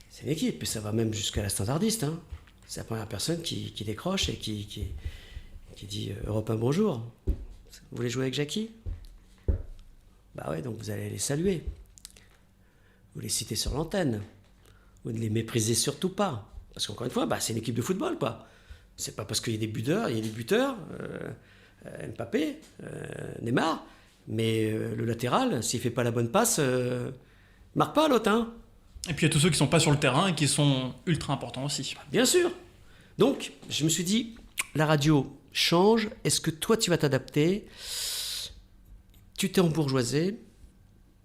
S3: C'est une équipe, et ça va même jusqu'à la standardiste. Hein. C'est la première personne qui décroche et qui dit « Europe 1, bonjour. Vous voulez jouer avec Jackie ?» Bah ouais, donc vous allez les saluer. Vous les citez sur l'antenne. Vous ne les méprisez surtout pas. Parce qu'encore une fois, bah, c'est une équipe de football, quoi. C'est pas parce qu'il y a des buteurs, Mbappé, Neymar, mais le latéral, s'il fait pas la bonne passe, marque pas l'autre, hein.
S2: Et puis il y a tous ceux qui sont pas sur le terrain et qui sont ultra importants aussi.
S3: Bien sûr. Donc, je me suis dit, la radio change. Est-ce que toi, tu vas t'adapter? Tu t'es embourgeoisé.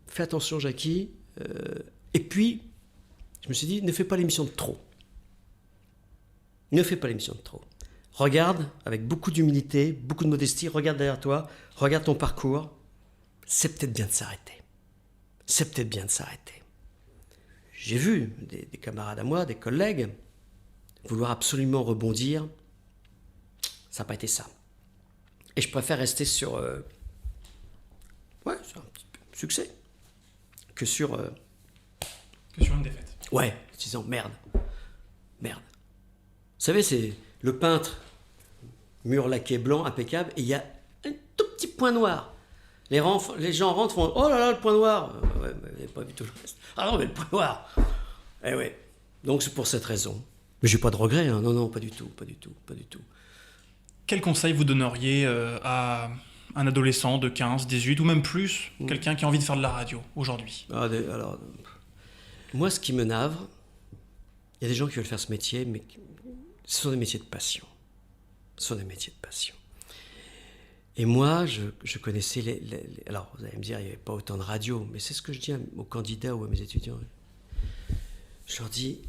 S3: Fais attention, Jackie. Et puis, je me suis dit, ne fais pas l'émission de trop. Ne fais pas l'émission de trop. Regarde avec beaucoup d'humilité, beaucoup de modestie. Regarde derrière toi. Regarde ton parcours. C'est peut-être bien de s'arrêter. C'est peut-être bien de s'arrêter. J'ai vu des camarades à moi, des collègues, vouloir absolument rebondir. Ça n'a pas été ça. Et je préfère rester sur... sur un petit peu succès. Que sur...
S2: Que sur une défaite.
S3: Ouais, disant merde. Merde. Vous savez, c'est le peintre, mur laqué blanc, impeccable, et il y a un tout petit point noir. Les gens rentrent, font oh là là, le point noir. Ouais, mais pas du tout le reste. Ah non, mais le point noir. Eh ouais. Donc c'est pour cette raison. Mais j'ai pas de regrets, hein. Non, pas du tout.
S2: Quel conseil vous donneriez à un adolescent de 15, 18 ou même plus, quelqu'un qui a envie de faire de la radio aujourd'hui?
S3: Alors, moi, ce qui me navre, il y a des gens qui veulent faire ce métier, mais ce sont des métiers de passion. Et moi, je connaissais alors, vous allez me dire, il n'y avait pas autant de radio, mais c'est ce que je dis aux candidats ou à mes étudiants. Je leur dis,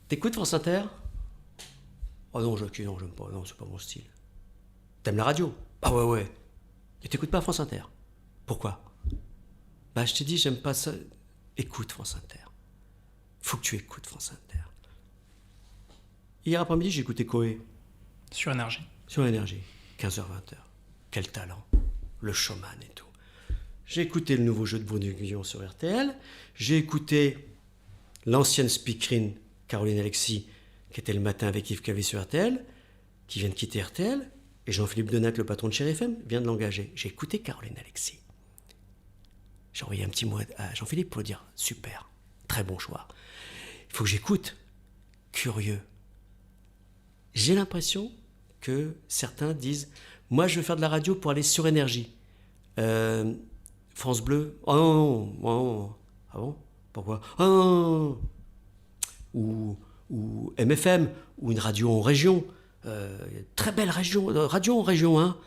S3: t'écoutes France Inter? Oh non, Jackie, non, j'aime pas, non, c'est pas mon style. T'aimes la radio? Ah ouais. Et t'écoutes pas France Inter? Pourquoi? Bah, je t'ai dit, j'aime pas ça. Écoute France Inter. Faut que tu écoutes France Inter. Hier après-midi, j'ai écouté Coé.
S2: Sur Énergie.
S3: Sur Énergie. 15h-20h. Quel talent. Le showman et tout. J'ai écouté le nouveau jeu de Bruno-Guillon sur RTL. J'ai écouté l'ancienne speakerine Caroline Alexis, qui était le matin avec Yves Calvi sur RTL, qui vient de quitter RTL. Et Jean-Philippe Denac, le patron de Chéri FM, vient de l'engager. J'ai écouté Caroline Alexis. J'ai envoyé un petit mot à Jean-Philippe pour lui dire « Super, très bon choix. Il faut que j'écoute. Curieux. » J'ai l'impression que certains disent « Moi, je veux faire de la radio pour aller sur Énergie. France Bleu. Oh non. Ah bon? Pourquoi? Oh non. Ou MFM, ou une radio en région. Très belle radio en région, hein.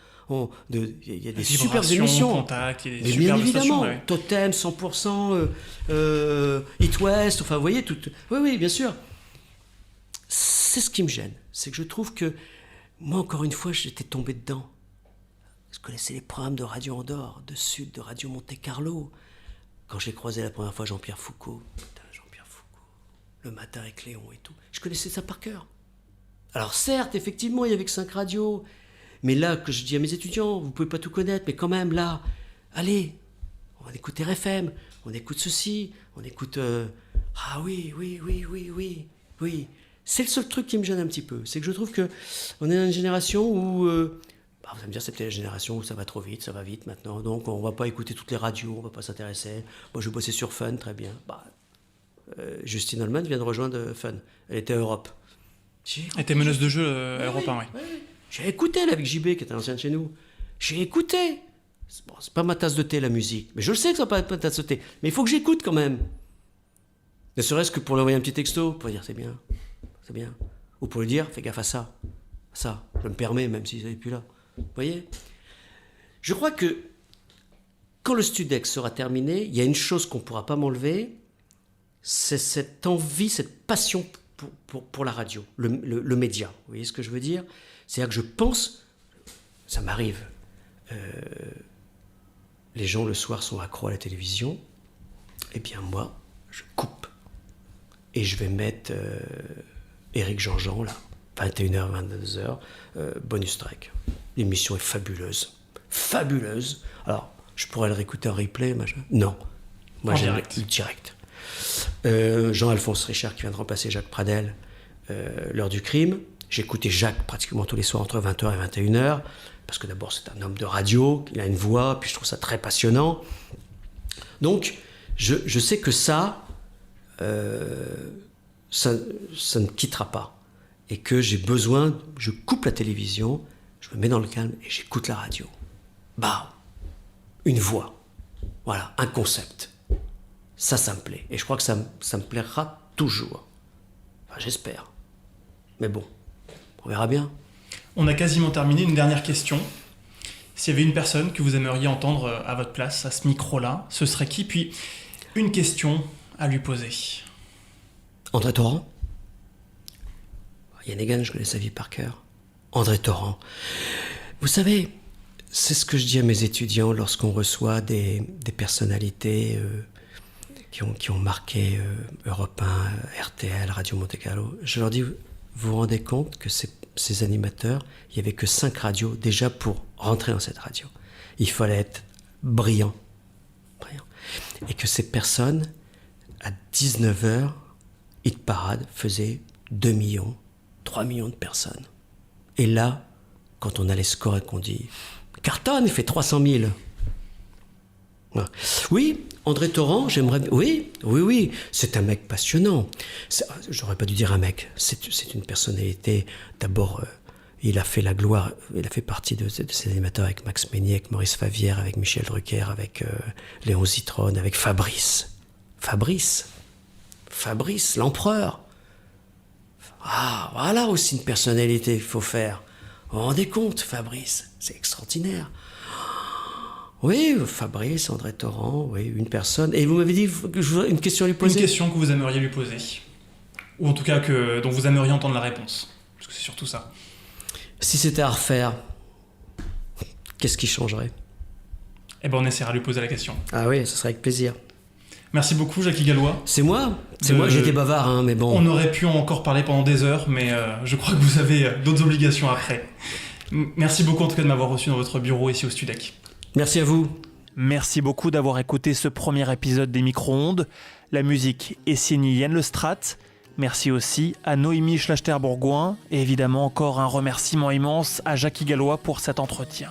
S3: Il y a des super émissions.
S2: Contact, il y a des
S3: mais
S2: super
S3: bien évidemment,
S2: stations, ouais.
S3: Totem 100%, It West, enfin vous voyez, tout. Oui, bien sûr. C'est ce qui me gêne. C'est que je trouve que, moi encore une fois, j'étais tombé dedans. Je connaissais les programmes de Radio Andorre, de Sud, de Radio Monte Carlo. Quand j'ai croisé la première fois Jean-Pierre Foucault, le matin avec Léon et tout, je connaissais ça par cœur. Alors certes, effectivement, il y avait que 5 radios, mais là, que je dis à mes étudiants, vous pouvez pas tout connaître, mais quand même, là, allez, on écoute RFM, on écoute ceci, on écoute... Ah oui. C'est le seul truc qui me gêne un petit peu, c'est que je trouve que on est dans une génération où... vous allez me dire, c'est peut-être la génération où ça va trop vite, ça va vite maintenant, donc on va pas écouter toutes les radios, on va pas s'intéresser. Moi, je bossais sur Fun, très bien. Justine Holman vient de rejoindre Fun, elle était à Europe.
S2: Elle était meneuse de jeu à Europe 1, oui.
S3: J'ai écouté, elle, avec JB, qui était l'ancien de chez nous. J'ai écouté. C'est pas ma tasse de thé, la musique. Mais je le sais que ça va pas être ma tasse de thé. Mais il faut que j'écoute quand même. Ne serait-ce que pour lui envoyer un petit texto, pour dire c'est bien. Ou pour lui dire fais gaffe à ça. Je me permets, même s'il n'est plus là. Vous voyez ? Je crois que quand le Studex sera terminé, il y a une chose qu'on ne pourra pas m'enlever, c'est cette envie, cette passion pour la radio, le média. Vous voyez ce que je veux dire ? C'est-à-dire que je pense, ça m'arrive, les gens le soir sont accros à la télévision, eh bien moi, je coupe. Et je vais mettre Éric Jean-Jean, là, 21h, 22h, bonus track. L'émission est fabuleuse. Alors, je pourrais le réécouter en replay, machin. Non. Moi, j'aime le direct. Jean-Alphonse Richard qui vient de remplacer Jacques Pradel, l'heure du crime. J'ai écouté Jacques pratiquement tous les soirs entre 20h et 21h, parce que d'abord, c'est un homme de radio, il a une voix, puis je trouve ça très passionnant. Donc, je sais que ça ne quittera pas. Et que j'ai besoin, je coupe la télévision, je me mets dans le calme et j'écoute la radio. Une voix. Voilà, un concept. Ça me plaît. Et je crois que ça me plaira toujours. Enfin, j'espère. Mais bon, on verra bien.
S2: On a quasiment terminé. Une dernière question. S'il y avait une personne que vous aimeriez entendre à votre place, à ce micro-là, ce serait qui ? Puis, une question à lui poser.
S3: André Torrent. Yann Egan, je connais sa vie par cœur. André Torrent. Vous savez, c'est ce que je dis à mes étudiants lorsqu'on reçoit des personnalités qui ont marqué Europe 1, RTL, Radio Monte Carlo. Je leur dis, vous vous rendez compte que ces animateurs, il n'y avait que 5 radios déjà pour rentrer dans cette radio. Il fallait être brillant. Et que ces personnes, à 19h, Hit Parade faisait 2 millions, 3 millions de personnes. Et là, quand on a les scores et qu'on dit Carton, il fait 300 000. Voilà. Oui, André Torrent, j'aimerais... Oui, c'est un mec passionnant. J'aurais pas dû dire un mec. C'est une personnalité. D'abord, il a fait la gloire. Il a fait partie de ces animateurs avec Max Meignier, avec Maurice Favière, avec Michel Drucker, avec Léon Zitrone, avec Fabrice, l'empereur. Ah, voilà aussi une personnalité qu'il faut faire. Vous vous rendez compte, Fabrice ? C'est extraordinaire. Oui, Fabrice, André Torrent, oui, une personne. Et vous m'avez dit une question à lui poser ?
S2: Une question que vous aimeriez lui poser. Ou en tout cas dont vous aimeriez entendre la réponse. Parce que c'est surtout ça.
S3: Si c'était à refaire, qu'est-ce qui changerait ?
S2: Eh ben, on essaiera de lui poser la question.
S3: Ah oui, ce serait avec plaisir.
S2: Merci beaucoup, Jackie Gallois.
S3: C'est moi, j'étais bavard, hein, mais bon.
S2: On aurait pu encore parler pendant des heures, mais je crois que vous avez d'autres obligations après. Merci beaucoup en tout cas de m'avoir reçu dans votre bureau ici au Studec.
S3: Merci à vous.
S2: Merci beaucoup d'avoir écouté ce premier épisode des Micro-ondes. La musique est signée Yann Lestrat. Merci aussi à Noémie Schlachter-Bourgoin et évidemment encore un remerciement immense à Jackie Gallois pour cet entretien.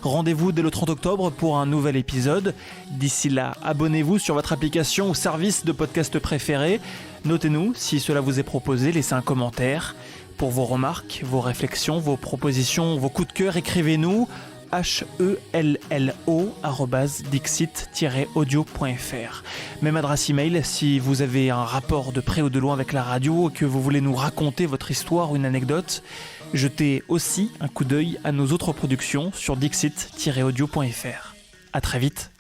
S2: Rendez-vous dès le 30 octobre pour un nouvel épisode. D'ici là, abonnez-vous sur votre application ou service de podcast préféré. Notez-nous si cela vous est proposé, laissez un commentaire. Pour vos remarques, vos réflexions, vos propositions, vos coups de cœur, écrivez-nous hello@dixit-audio.fr. Même adresse email si vous avez un rapport de près ou de loin avec la radio et que vous voulez nous raconter votre histoire ou une anecdote. Jetez aussi un coup d'œil à nos autres productions sur dixit-audio.fr. À très vite.